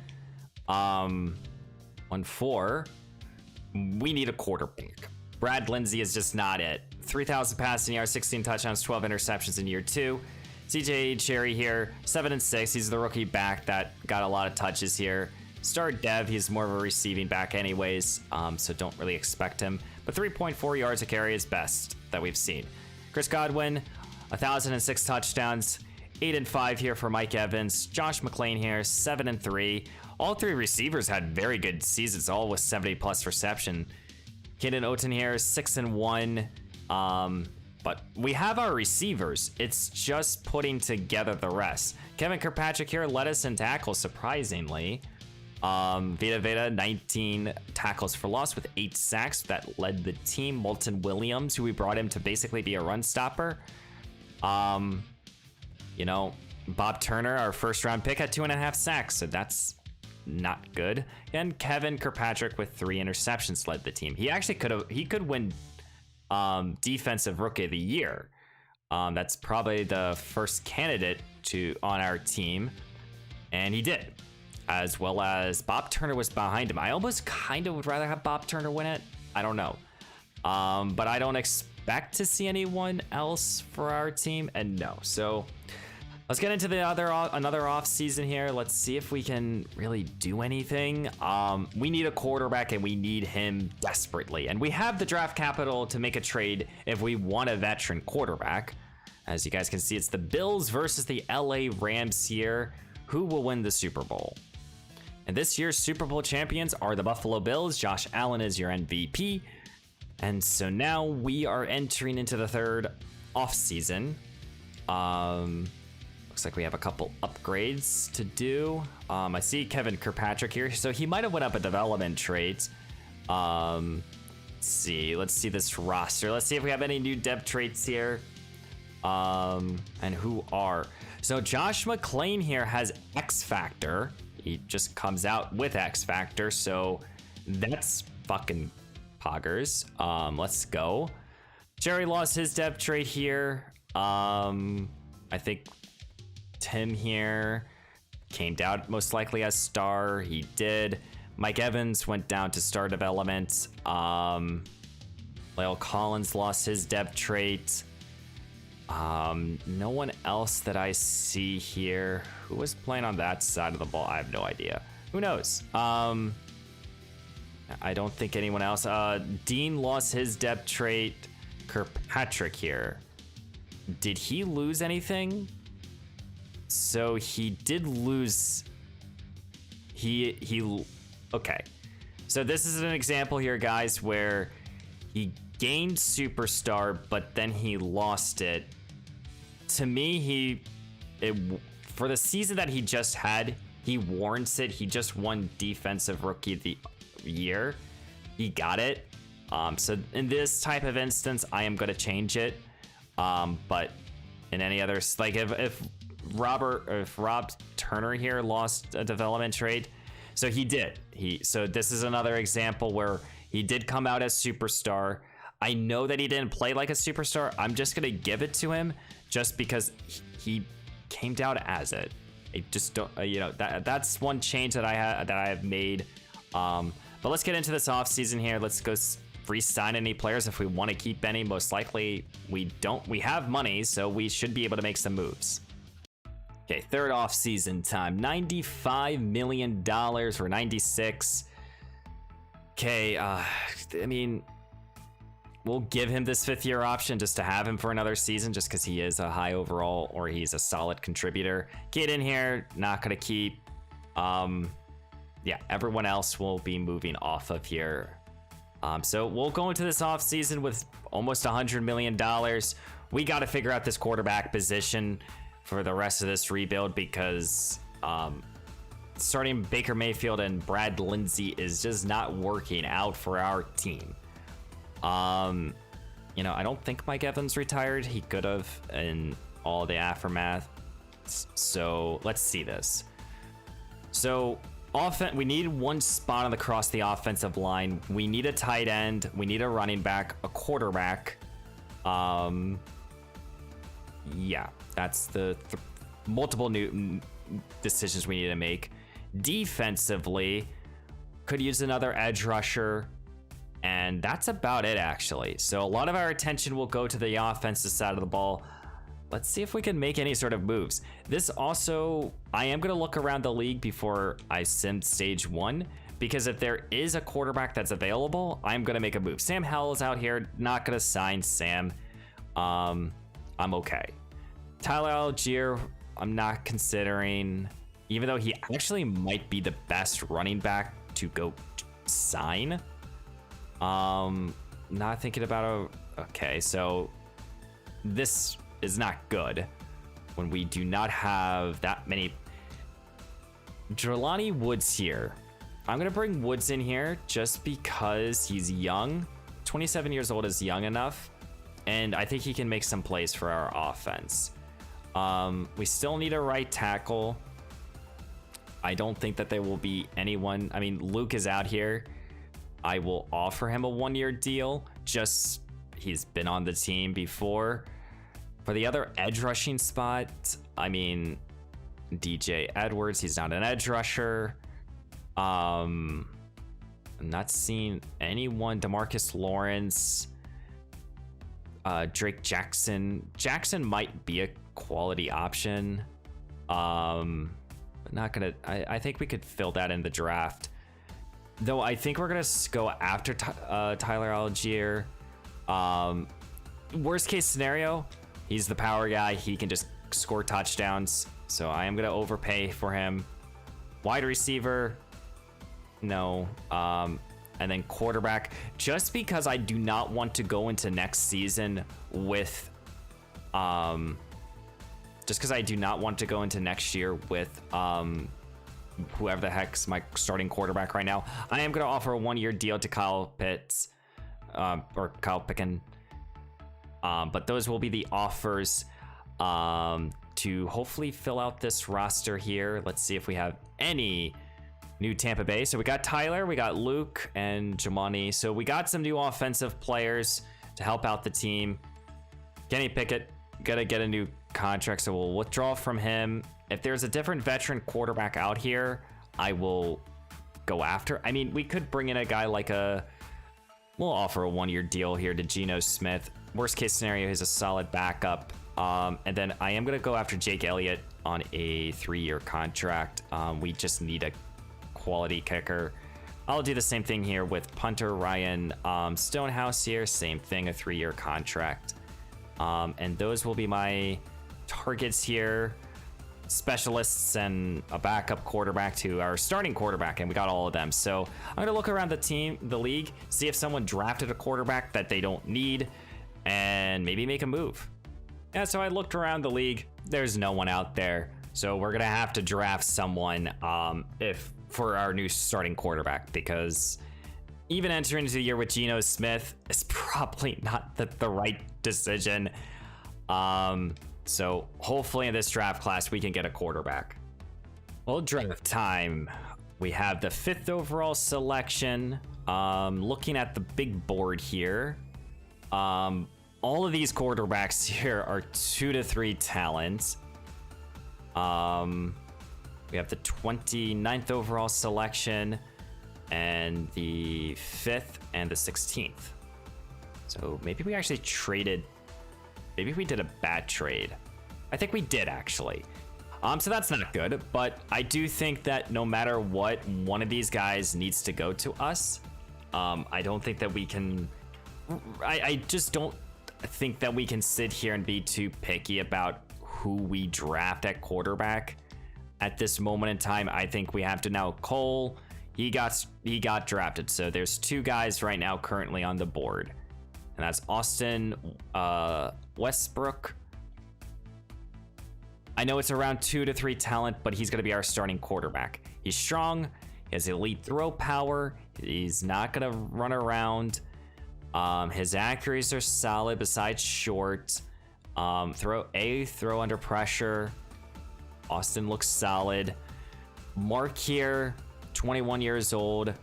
Won 4. We need a quarterback. Brad Lindsey is just not it. 3,000 passing yards, 16 touchdowns, 12 interceptions in year 2. CJ Cherry here, 7-6. He's the rookie back that got a lot of touches here. Start Dev, he's more of a receiving back anyways, so don't really expect him. But 3.4 yards a carry is best that we've seen. Chris Godwin, 1,006 touchdowns, 8-5 here for Mike Evans. Josh McClain here, 7-3. All 3 receivers had very good seasons, all with 70+ reception. Keaton Oten here, 6-1. But we have our receivers. It's just putting together the rest. Kevin Kirkpatrick here led us in tackles, surprisingly. Vita, 19 tackles for loss with 8 sacks. That led the team. Moulton Williams, who we brought him to basically be a run stopper. You know, Bob Turner, our first round pick, had 2.5 sacks, so that's not good. And Kevin Kirkpatrick with 3 interceptions led the team. He actually could win defensive rookie of the year. That's probably the first candidate on our team, and he did, as well as Bob Turner was behind him. I almost kind of would rather have Bob Turner win it. I don't know, but I don't expect to see anyone else for our team, and no. So let's get into another off season here. Let's see if we can really do anything. We need a quarterback, and we need him desperately. And we have the draft capital to make a trade if we want a veteran quarterback. As you guys can see, it's the Bills versus the LA Rams here. Who will win the Super Bowl? And this year's Super Bowl champions are the Buffalo Bills. Josh Allen is your MVP. And so now we are entering into the third off season. Looks like we have a couple upgrades to do. I see Kevin Kirkpatrick here, so he might have went up a development trait. Let's see this roster. Let's see if we have any new depth traits here. And who are. So Josh McClain here has X Factor. He just comes out with X Factor, so that's fucking poggers. Let's go. Jerry lost his depth trait here. I think Tim here came down most likely as star. He did. Mike Evans went down to star development. Lyle Collins lost his depth trait. No one else that I see here. Who was playing on that side of the ball? I have no idea. Who knows? I don't think anyone else. Dean lost his depth trait. Kirkpatrick here. Did he lose anything? So he did lose. Okay. So this is an example here, guys, where he gained superstar, but then he lost it. To me, for the season that he just had, he warrants it. He just won defensive rookie of the year. He got it. So in this type of instance, I am going to change it. But in any other, like if Rob Turner here lost a development trade, so he did. So this is another example where he did come out as superstar. I know that he didn't play like a superstar. I'm just gonna give it to him just because he came down as it. I just don't, that's one change that I have made. But let's get into this offseason here. Let's go re-sign any players if we want to keep any. Most likely we don't. We have money, so we should be able to make some moves. Okay, third offseason time. $95 million or 96. Okay, I mean, we'll give him this 5th-year option just to have him for another season, just because he is a high overall, or he's a solid contributor. Get in here, not gonna keep. Yeah, everyone else will be moving off of here. So we'll go into this offseason with almost $100 million. We got to figure out this quarterback position for the rest of this rebuild, because starting Baker Mayfield and Brad Lindsey is just not working out for our team. You know, I don't think Mike Evans retired. He could have in all the aftermath. So let's see this. So we need one spot across the offensive line. We need a tight end. We need a running back, a quarterback. Yeah, that's the multiple new decisions we need to make. Defensively, could use another edge rusher, and that's about it, actually. So a lot of our attention will go to the offensive side of the ball. Let's see if we can make any sort of moves. This also, I am going to look around the league before I sim stage 1, because if there is a quarterback that's available, I'm going to make a move. Sam Howell is out here, not going to sign Sam. I'm okay. Tyler Algier, I'm not considering, even though he actually might be the best running back to go sign. Not thinking about okay, so this is not good when we do not have that many. Jelani Woods here. I'm gonna bring Woods in here just because he's young. 27 years old is young enough, and I think he can make some plays for our offense. We still need a right tackle. I don't think that there will be anyone. I mean, Luke is out here. I will offer him a 1-year deal. Just he's been on the team before. For the other edge rushing spot, I mean, DJ Edwards, he's not an edge rusher. I'm not seeing anyone. DeMarcus Lawrence, Drake Jackson. Jackson might be a quality option. But not gonna. I think we could fill that in the draft. Though I think we're gonna go after Tyler Algier. Worst case scenario, he's the power guy. He can just score touchdowns. So I am gonna overpay for him. Wide receiver, no. And then quarterback, just because I do not want to go into next season with, just because I do not want to go into next year with whoever the heck's my starting quarterback right now. I am going to offer a 1-year deal to Kyle Pitts, or Kyle Picken. But those will be the offers to hopefully fill out this roster here. Let's see if we have any new Tampa Bay. So we got Tyler, we got Luke, and Jamani. So we got some new offensive players to help out the team. Kenny Pickett, gotta get a new contract, so we'll withdraw from him. If there's a different veteran quarterback out here, I will go after. I mean, we could bring in a guy like we'll offer a 1-year deal here to Geno Smith. Worst case scenario, he's a solid backup. And then I am going to go after Jake Elliott on a 3-year contract. We just need a quality kicker. I'll do the same thing here with punter Ryan Stonehouse here. Same thing, a 3-year contract. And those will be my targets here. Specialists and a backup quarterback to our starting quarterback, and we got all of them. So I'm going to look around the league, see if someone drafted a quarterback that they don't need, and maybe make a move. Yeah, so I looked around the league. There's no one out there. So we're going to have to draft someone for our new starting quarterback, because even entering into the year with Geno Smith is probably not the right decision. So hopefully in this draft class, we can get a quarterback. Well, draft time. We have the 5th overall selection. Looking at the big board here. All of these quarterbacks here are 2 to 3 talents. We have the 29th overall selection. and the 5th and the 16th. So maybe we actually traded. Maybe we did a bad trade. I think we did actually. So that's not good, but I do think that no matter what, one of these guys needs to go to us. I don't think that we can. I just don't think that we can sit here and be too picky about who we draft at quarterback at this moment in time. I think we have to now. Cole, he got drafted, so there's 2 guys right now currently on the board, and that's Austin Westbrook. I know it's around 2 to 3 talent, but he's going to be our starting quarterback. He's strong. He has elite throw power. He's not going to run around. His accuracies are solid besides short. Throw under pressure. Austin looks solid. Mark here, 21 years old.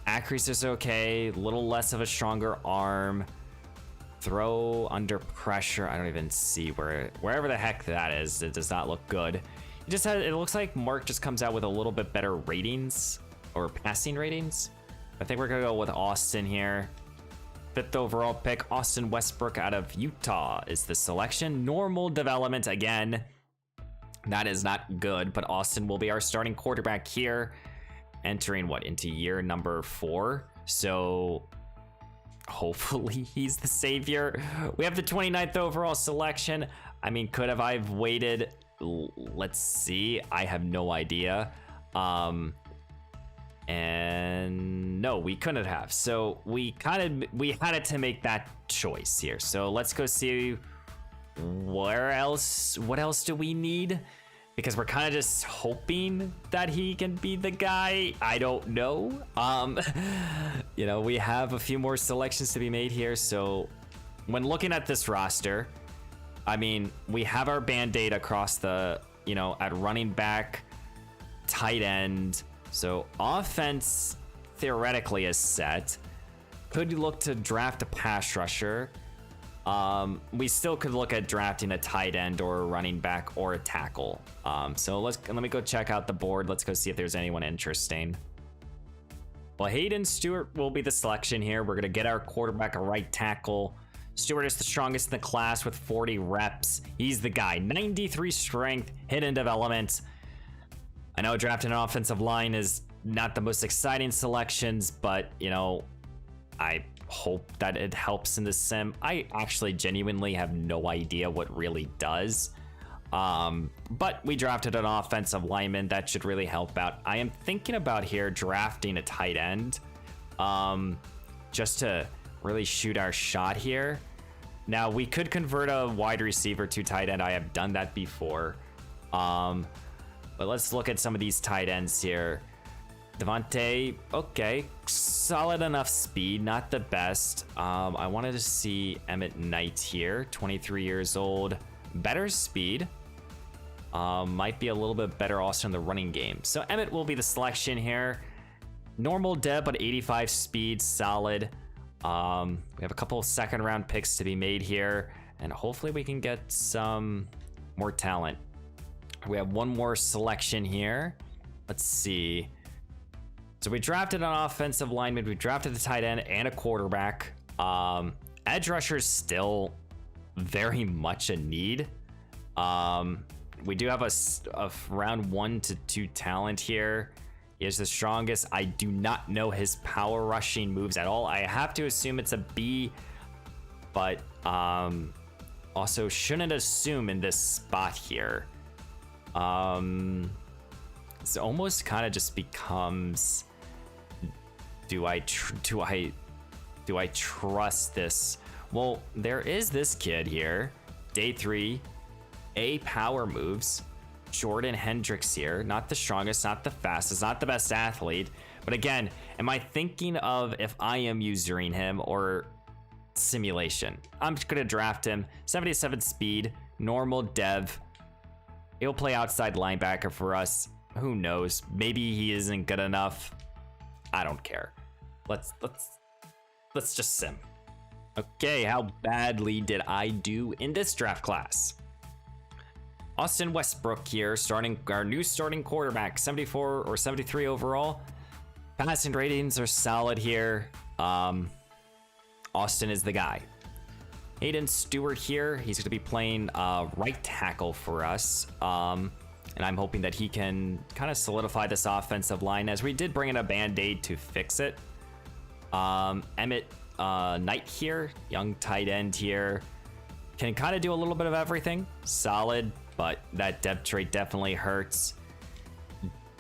Accuracy is okay. A little less of a stronger arm. Throw under pressure. I don't even see wherever the heck that is. It does not look good. It looks like Mark just comes out with a little bit better ratings or passing ratings. I think we're gonna go with Austin here. 5th overall pick, Austin Westbrook out of Utah is the selection. Normal development again. That is not good, but Austin will be our starting quarterback here, entering into year number 4. So hopefully he's the savior. We have the 29th overall selection. I mean, could have I waited? Let's see. I have no idea. And no, we couldn't have. So we had to make that choice here. So let's go see what else do we need? Because we're kind of just hoping that he can be the guy. I don't know. We have a few more selections to be made here. So when looking at this roster, I mean, we have our band-aid across the, at running back, tight end. So offense theoretically is set. Could you look to draft a pass rusher? We still could look at drafting a tight end or a running back or a tackle. So let me go check out the board. Let's go see if there's anyone interesting. Well, Hayden Stewart will be the selection here. We're gonna get our quarterback a right tackle. Stewart is the strongest in the class with 40 reps. He's the guy. 93 strength, hidden development. I know drafting an offensive line is not the most exciting selections, but I hope that it helps in the sim. I actually genuinely have no idea what really does. But we drafted an offensive lineman that should really help out. I am thinking about here drafting a tight end, just to really shoot our shot here. Now we could convert a wide receiver to tight end. I have done that before. But let's look at some of these tight ends here. Devontae, okay, solid enough speed, not the best. I wanted to see Emmett Knight here, 23 years old, better speed. Might be a little bit better also in the running game. So Emmett will be the selection here. Normal dev, but 85 speed, solid. We have a couple of 2nd round picks to be made here, and hopefully we can get some more talent. We have one more selection here. Let's see. So we drafted an offensive lineman, we drafted a tight end and a quarterback. Edge rusher is still very much a need. We do have a round 1 to 2 talent here. He is the strongest. I do not know his power rushing moves at all. I have to assume it's a B, but also shouldn't assume in this spot here. It's almost kind of just becomes, do I trust this? Well, there is this kid here, day 3, A power moves. Jordan Hendricks here, not the strongest, not the fastest, not the best athlete. But again, am I thinking of if I am using him or simulation? I'm just gonna draft him. 77 speed, normal dev. He'll play outside linebacker for us. Who knows? Maybe he isn't good enough. I don't care. Let's just sim. Okay, how badly did I do in this draft class? Austin Westbrook here, starting our new starting quarterback, 74 or 73 overall. Passing ratings are solid here. Austin is the guy. Hayden Stewart here. He's going to be playing right tackle for us. And I'm hoping that he can kind of solidify this offensive line, as we did bring in a Band-Aid to fix it. Emmett Knight here, young tight end here. Can kind of do a little bit of everything. Solid, but that depth trait definitely hurts.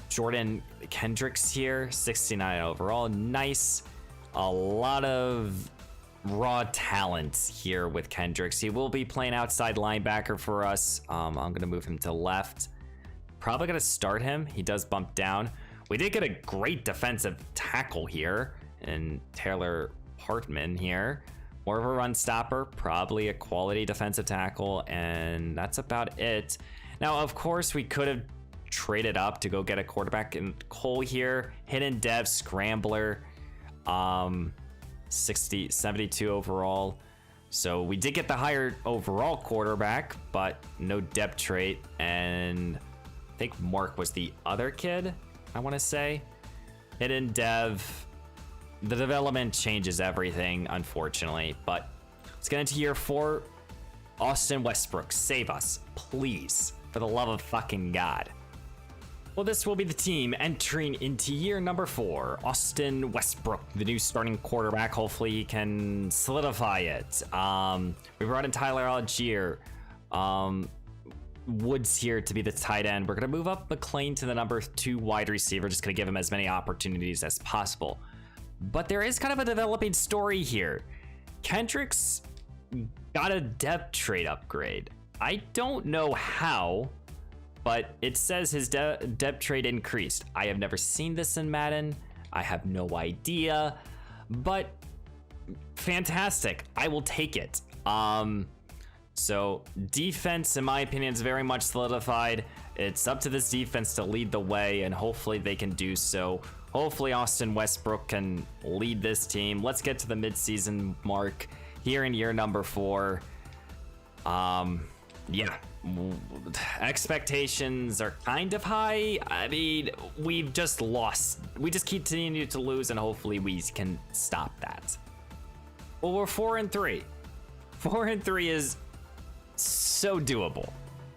Jordan Kendricks here, 69 overall. Nice. A lot of raw talent here with Kendricks. He will be playing outside linebacker for us. I'm going to move him to left. Probably going to start him. He does bump down. We did get a great defensive tackle here, and Taylor Hartman here. More of a run stopper, probably a quality defensive tackle, and that's about it. Now, of course, we could have traded up to go get a quarterback in Cole here. Hidden dev scrambler, 72 overall. So we did get the higher overall quarterback, but no depth trait. And I think Mark was the other kid, I want to say. Hidden dev. The development changes everything, unfortunately. But let's get into year 4. Austin Westbrook, save us, please, for the love of fucking God. Well, this will be the team entering into year number 4. Austin Westbrook, the new starting quarterback. Hopefully he can solidify it. We brought in Tyler Algier. Woods here to be the tight end. We're going to move up McLean to the number 2 wide receiver. Just going to give him as many opportunities as possible. But there is kind of a developing story here. Kendricks got a depth trait upgrade. I don't know how, but it says his depth trait increased. I have never seen this in Madden. I have no idea, but fantastic. I will take it. So defense, in my opinion, is very much solidified. It's up to this defense to lead the way, and hopefully they can do so. Hopefully Austin Westbrook can lead this team. Let's get to the midseason mark here in year number 4. Yeah, expectations are kind of high. I mean, we've just lost. We just continue to lose, and hopefully we can stop that. Well, we're 4-3. 4-3 is so doable.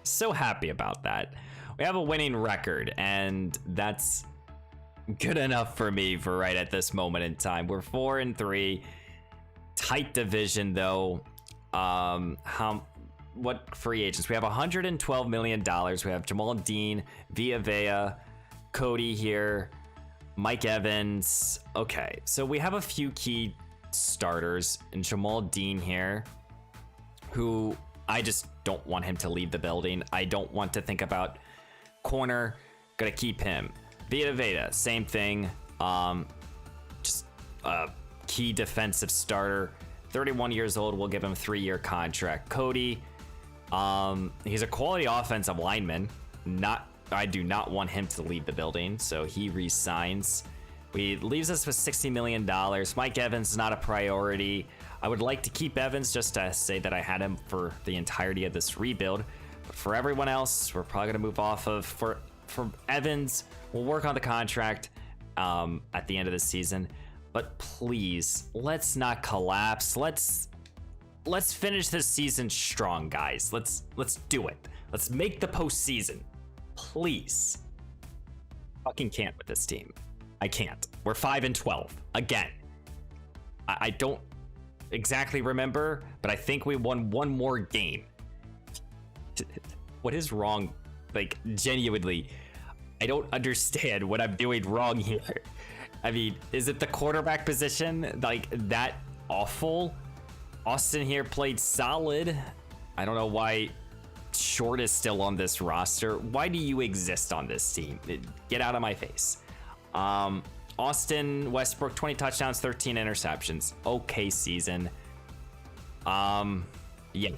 So happy about that. We have a winning record, and that's good enough for me for right at this moment in time. We're 4-3. Tight division, though. What free agents? We have $112 million. We have Jamal Dean, Via Vea, Cody here, Mike Evans. Okay, so we have a few key starters, and Jamal Dean here, who I just don't want him to leave the building. I don't want to think about corner. Gonna keep him. Vita Veda, same thing. Just a key defensive starter. 31 years old. We'll give him a 3-year contract. Cody, he's a quality offensive lineman. I do not want him to leave the building, so he resigns. Leaves us with $60 million. Mike Evans is not a priority. I would like to keep Evans just to say that I had him for the entirety of this rebuild. But for everyone else, we're probably going to move off of. For Evans, we'll work on the contract at the end of the season. But please, let's not collapse. Let's finish this season strong, guys. Let's do it. Let's make the postseason. Please. Fucking can't with this team. I can't. We're 5-12 again. I don't exactly remember, but I think we won one more game. What is wrong? Like, genuinely, I don't understand what I'm doing wrong here. I mean, is it the quarterback position? Like, that awful? Austin here played solid. I don't know why Short is still on this roster. Why do you exist on this team? Get out of my face. Austin Westbrook, 20 touchdowns, 13 interceptions. Okay season. Yeah.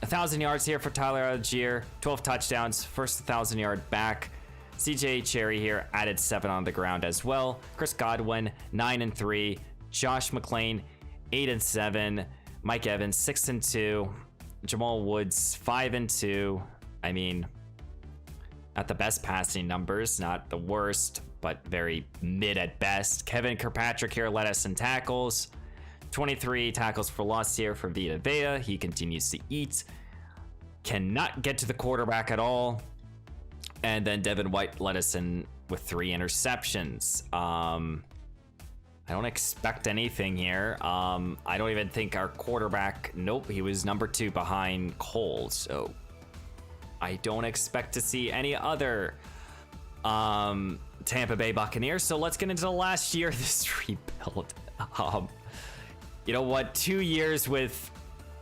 1,000 yards here for Tyler Algier. 12 touchdowns. First 1,000-yard back. CJ Cherry here added 7 on the ground as well. Chris Godwin, 9-3. Josh McLean, 8-7. Mike Evans, 6-2. Jamal Woods, 5-2. I mean, At the best passing numbers, not the worst, but very mid at best. Kevin Kirkpatrick here led us in tackles. 23 tackles for loss here for Vita Vea. He continues to eat. Cannot get to the quarterback at all. And then Devin White led us in with 3 interceptions. I don't expect anything here. I don't even think our quarterback, nope, he was number 2 behind Cole. So I don't expect to see any other Tampa Bay Buccaneers. So let's get into the last year of this rebuild. You know what? 2 years with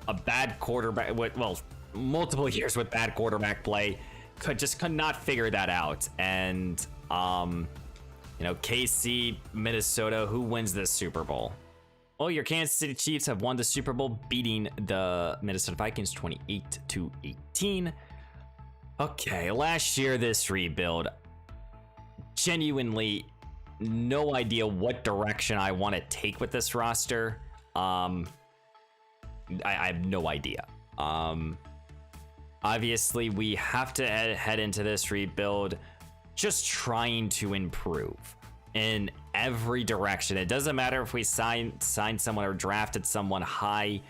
a bad quarterback, well, multiple years with bad quarterback play, could not figure that out. And you know, KC, Minnesota, who wins this Super Bowl? Well, your Kansas City Chiefs have won the Super Bowl, beating the Minnesota Vikings 28-18. Okay, last year this rebuild, genuinely no idea what direction I want to take with this roster. I have no idea. Obviously, we have to head into this rebuild just trying to improve in every direction. It doesn't matter if we signed someone or drafted someone high.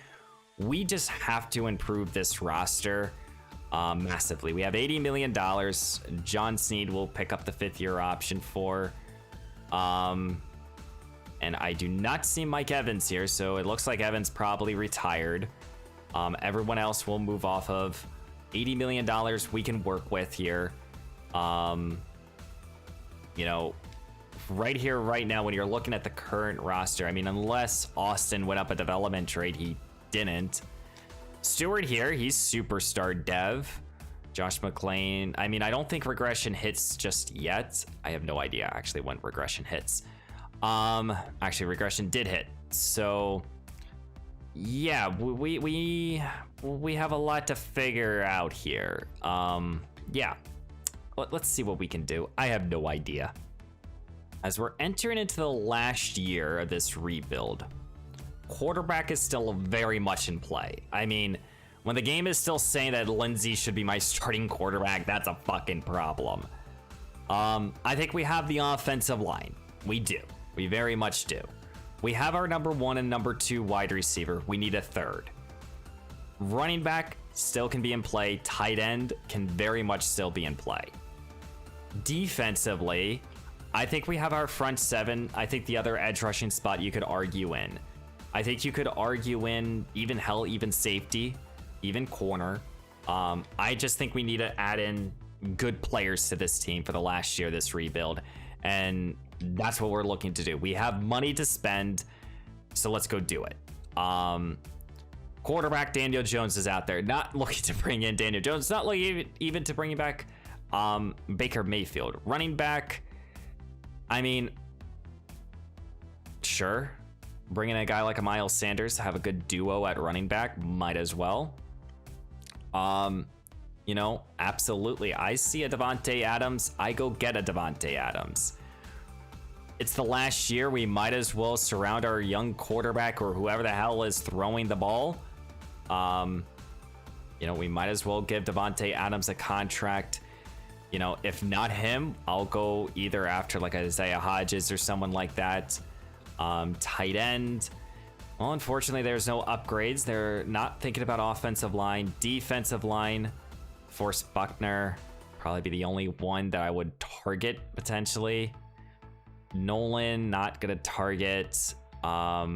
We just have to improve this roster massively. We have $80 million. John Snead will pick up the 5th-year option for. And I do not see Mike Evans here, so it looks like Evans probably retired. Everyone else will move off of. $80 million we can work with here. You know, right here, right now, when you're looking at the current roster, I mean, unless Austin went up a development trade, he didn't. Stewart here, he's superstar dev. Josh McClain, I mean, I don't think regression hits just yet. I have no idea actually when regression hits. Actually, regression did hit. So yeah, we have a lot to figure out here. Yeah. Let's see what we can do. I have no idea. As we're entering into the last year of this rebuild, quarterback is still very much in play. I mean, when the game is still saying that Lindsey should be my starting quarterback, that's a fucking problem. I think we have the offensive line. We do. We very much do. We have our number 1 and number 2 wide receiver. We need a 3rd. Running back still can be in play. Tight end can very much still be in play. Defensively, I think we have our front 7. I think the other edge rushing spot you could argue in. I think you could argue in even safety, even corner. I just think we need to add in good players to this team for the last year of this rebuild. And that's what we're looking to do. We have money to spend, so let's go do it. Quarterback Daniel Jones is out there. Not looking to bring in Daniel Jones. Not looking even to bring back Baker Mayfield. Running back, I mean, sure. Bringing a guy like a Miles Sanders to have a good duo at running back, might as well. You know, absolutely. I see a Devontae Adams. I go get a Devontae Adams. It's the last year. We might as well surround our young quarterback or whoever the hell is throwing the ball. You know, we might as well give Devontae Adams a contract. You know, if not him, I'll go either after like Isaiah Hodges or someone like that. Tight end. Well, unfortunately, there's no upgrades. They're not thinking about offensive line. Defensive line. Force Buckner. Probably be the only one that I would target potentially. Nolan, not gonna target. Yeah,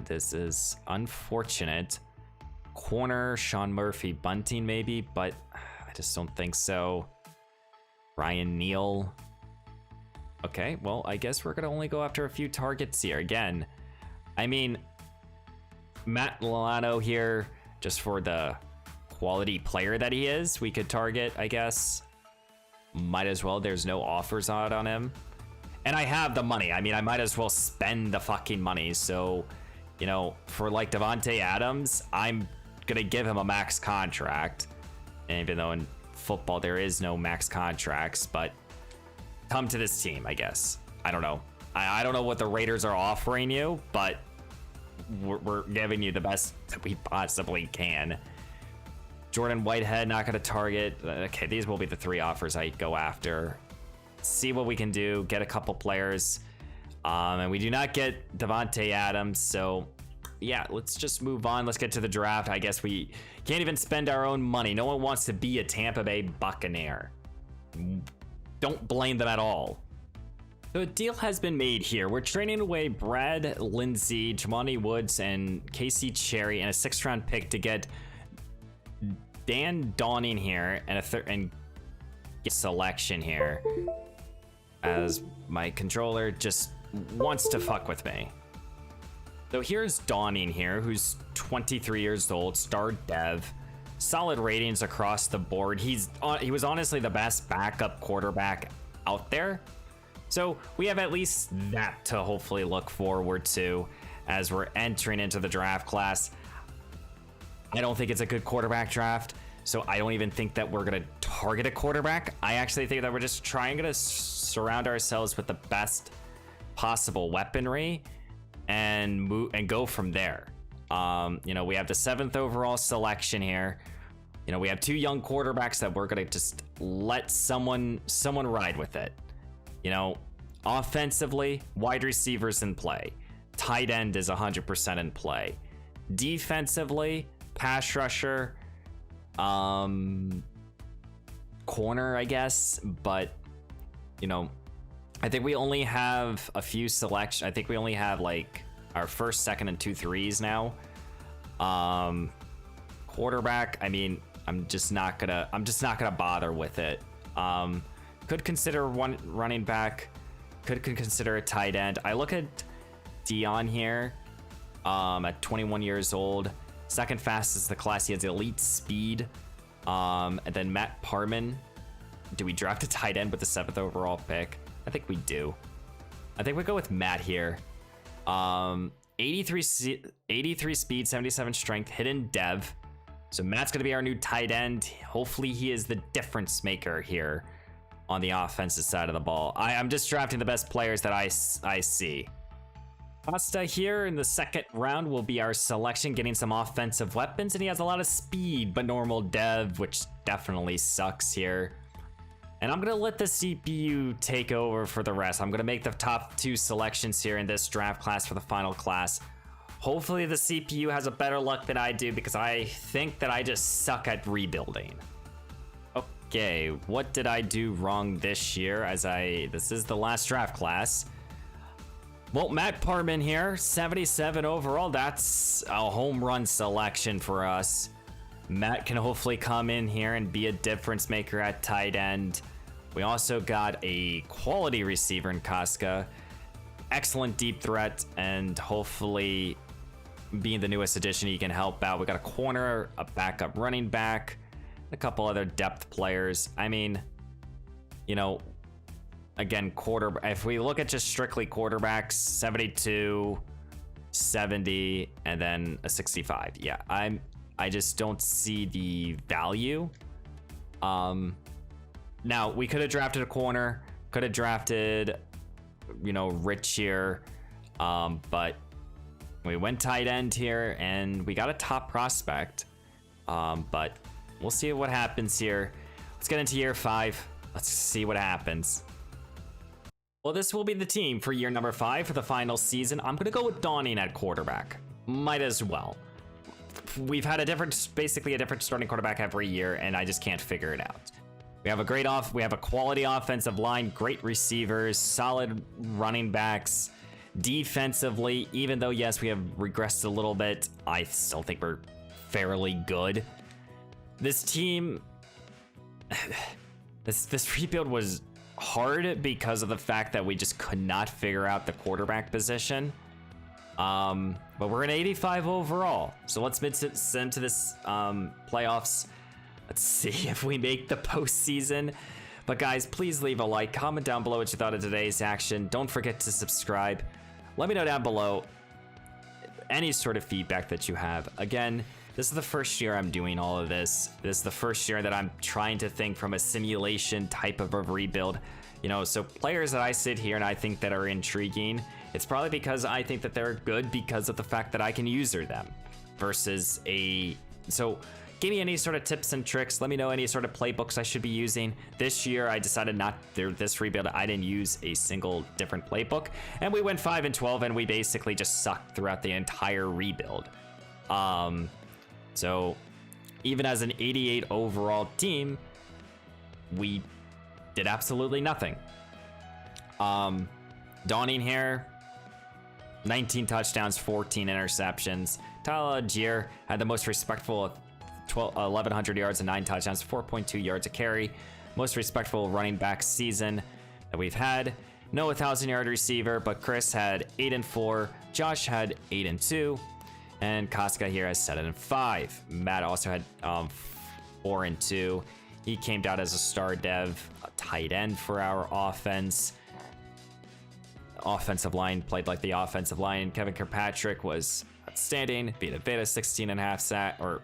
this is unfortunate. Corner, Sean Murphy, Bunting maybe, but I just don't think so. Ryan Neal. Okay, well, I guess we're gonna only go after a few targets here. Again, I mean, Matt Milano here, just for the quality player that he is, we could target, I guess. Might as well. There's no offers out on him. And I have the money. I mean, I might as well spend the fucking money. So, you know, for like Devontae Adams, I'm going to give him a max contract. And even though in football there is no max contracts, but come to this team, I guess. I don't know. I don't know what the Raiders are offering you, but we're giving you the best that we possibly can. Jordan Whitehead, not going to target. Okay, these will be the 3 offers I go after. See what we can do. Get a couple players. And we do not get Devontae Adams. So, yeah, let's just move on. Let's get to the draft. I guess we can't even spend our own money. No one wants to be a Tampa Bay Buccaneer. Don't blame them at all. So a deal has been made here. We're trading away Brad Lindsey, Jamani Woods, and Casey Cherry, and a 6th-round pick to get Dan Dawning here and a selection here, as my controller just wants to fuck with me. So here's Dawning here, who's 23 years old, star dev, solid ratings across the board. He was honestly the best backup quarterback out there. So we have at least that to hopefully look forward to as we're entering into the draft class. I don't think it's a good quarterback draft, so I don't even think that we're going to target a quarterback. I actually think that we're just trying to surround ourselves with the best possible weaponry and move and go from there. You know, we have the 7th overall selection here. You know, we have 2 young quarterbacks that we're going to just let someone ride with it. You know, offensively, wide receivers in play. Tight end is 100% in play. Defensively, pass rusher, corner, I guess, but you know, I think we only have a few selections. I think we only have like our 1st, 2nd, and 2 3s now. Quarterback, I mean, I'm just not gonna bother with it. Could consider one running back, could consider a tight end. I look at Dion here, at 21 years old. 2nd fastest in the class. He has elite speed. And then Matt Parman. Do we draft a tight end with the 7th overall pick? I think we do. I think we go with Matt here. 83 speed, 77 strength, hidden dev. So Matt's going to be our new tight end. Hopefully he is the difference maker here on the offensive side of the ball. I'm just drafting the best players that I see. Costa here in the 2nd round will be our selection, getting some offensive weapons, and he has a lot of speed, but normal dev, which definitely sucks here. And I'm gonna let the CPU take over for the rest. I'm gonna make the top 2 selections here in this draft class for the final class. Hopefully the CPU has a better luck than I do, because I think that I just suck at rebuilding. Okay, what did I do wrong this year this is the last draft class. Well, Matt Parman here, 77 overall. That's a home run selection for us. Matt can hopefully come in here and be a difference maker at tight end. We also got a quality receiver in Casca. Excellent deep threat, and hopefully being the newest addition, he can help out. We got a corner, a backup running back, a couple other depth players. I mean, you know, again, if we look at just strictly quarterbacks, 72, 70, and then a 65. Yeah, I just don't see the value. Now we could have drafted a corner, could have drafted, you know, Rich here, but we went tight end here and we got a top prospect. But we'll see what happens here. Let's get into year 5. Let's see what happens. Well, this will be the team for year number 5 for the final season. I'm going to go with Dawning at quarterback. Might as well. We've had basically a different starting quarterback every year, and I just can't figure it out. We have we have a quality offensive line, great receivers, solid running backs. Defensively, even though, yes, we have regressed a little bit, I still think we're fairly good. This team, this rebuild was hard because of the fact that we just could not figure out the quarterback position. But we're an 85 overall, so let's send to this playoffs. Let's see if we make the postseason. But guys, please leave a like, comment down below what you thought of today's action. Don't forget to subscribe. Let me know down below any sort of feedback that you have. Again, this is the first year I'm doing all of this. This is the first year that I'm trying to think from a simulation type of a rebuild. You know, so players that I sit here and I think that are intriguing, it's probably because I think that they're good because of the fact that I can user them versus so give me any sort of tips and tricks. Let me know any sort of playbooks I should be using. This year, I decided not through this rebuild. I didn't use a single different playbook, and we went 5-12, and we basically just sucked throughout the entire rebuild. So even as an 88 overall team, we did absolutely nothing. Dawning here, 19 touchdowns, 14 interceptions. Tyler Algier had the most respectful 1,100 yards and 9 touchdowns, 4.2 yards a carry. Most respectful running back season that we've had. No 1,000-yard receiver, but Chris had 8-4. Josh had 8-2. And Koska here has 7-5. Matt also had 4-2. He came down as a star dev, a tight end for our offense. Offensive line played like the offensive line. Kevin Kirkpatrick was outstanding. Vita Vita 16.5 sack or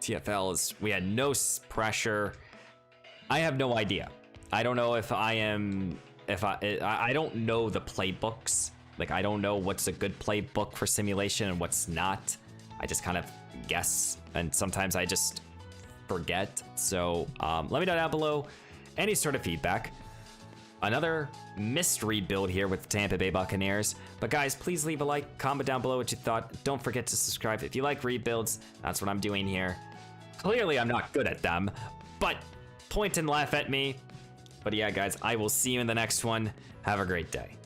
TFLs. We had no pressure. I have no idea. I don't know if I don't know the playbooks. Like, I don't know what's a good playbook for simulation and what's not. I just kind of guess, and sometimes I just forget. So let me know down below any sort of feedback. Another missed rebuild here with the Tampa Bay Buccaneers. But guys, please leave a like, comment down below what you thought. Don't forget to subscribe if you like rebuilds. That's what I'm doing here. Clearly, I'm not good at them, but point and laugh at me. But yeah, guys, I will see you in the next one. Have a great day.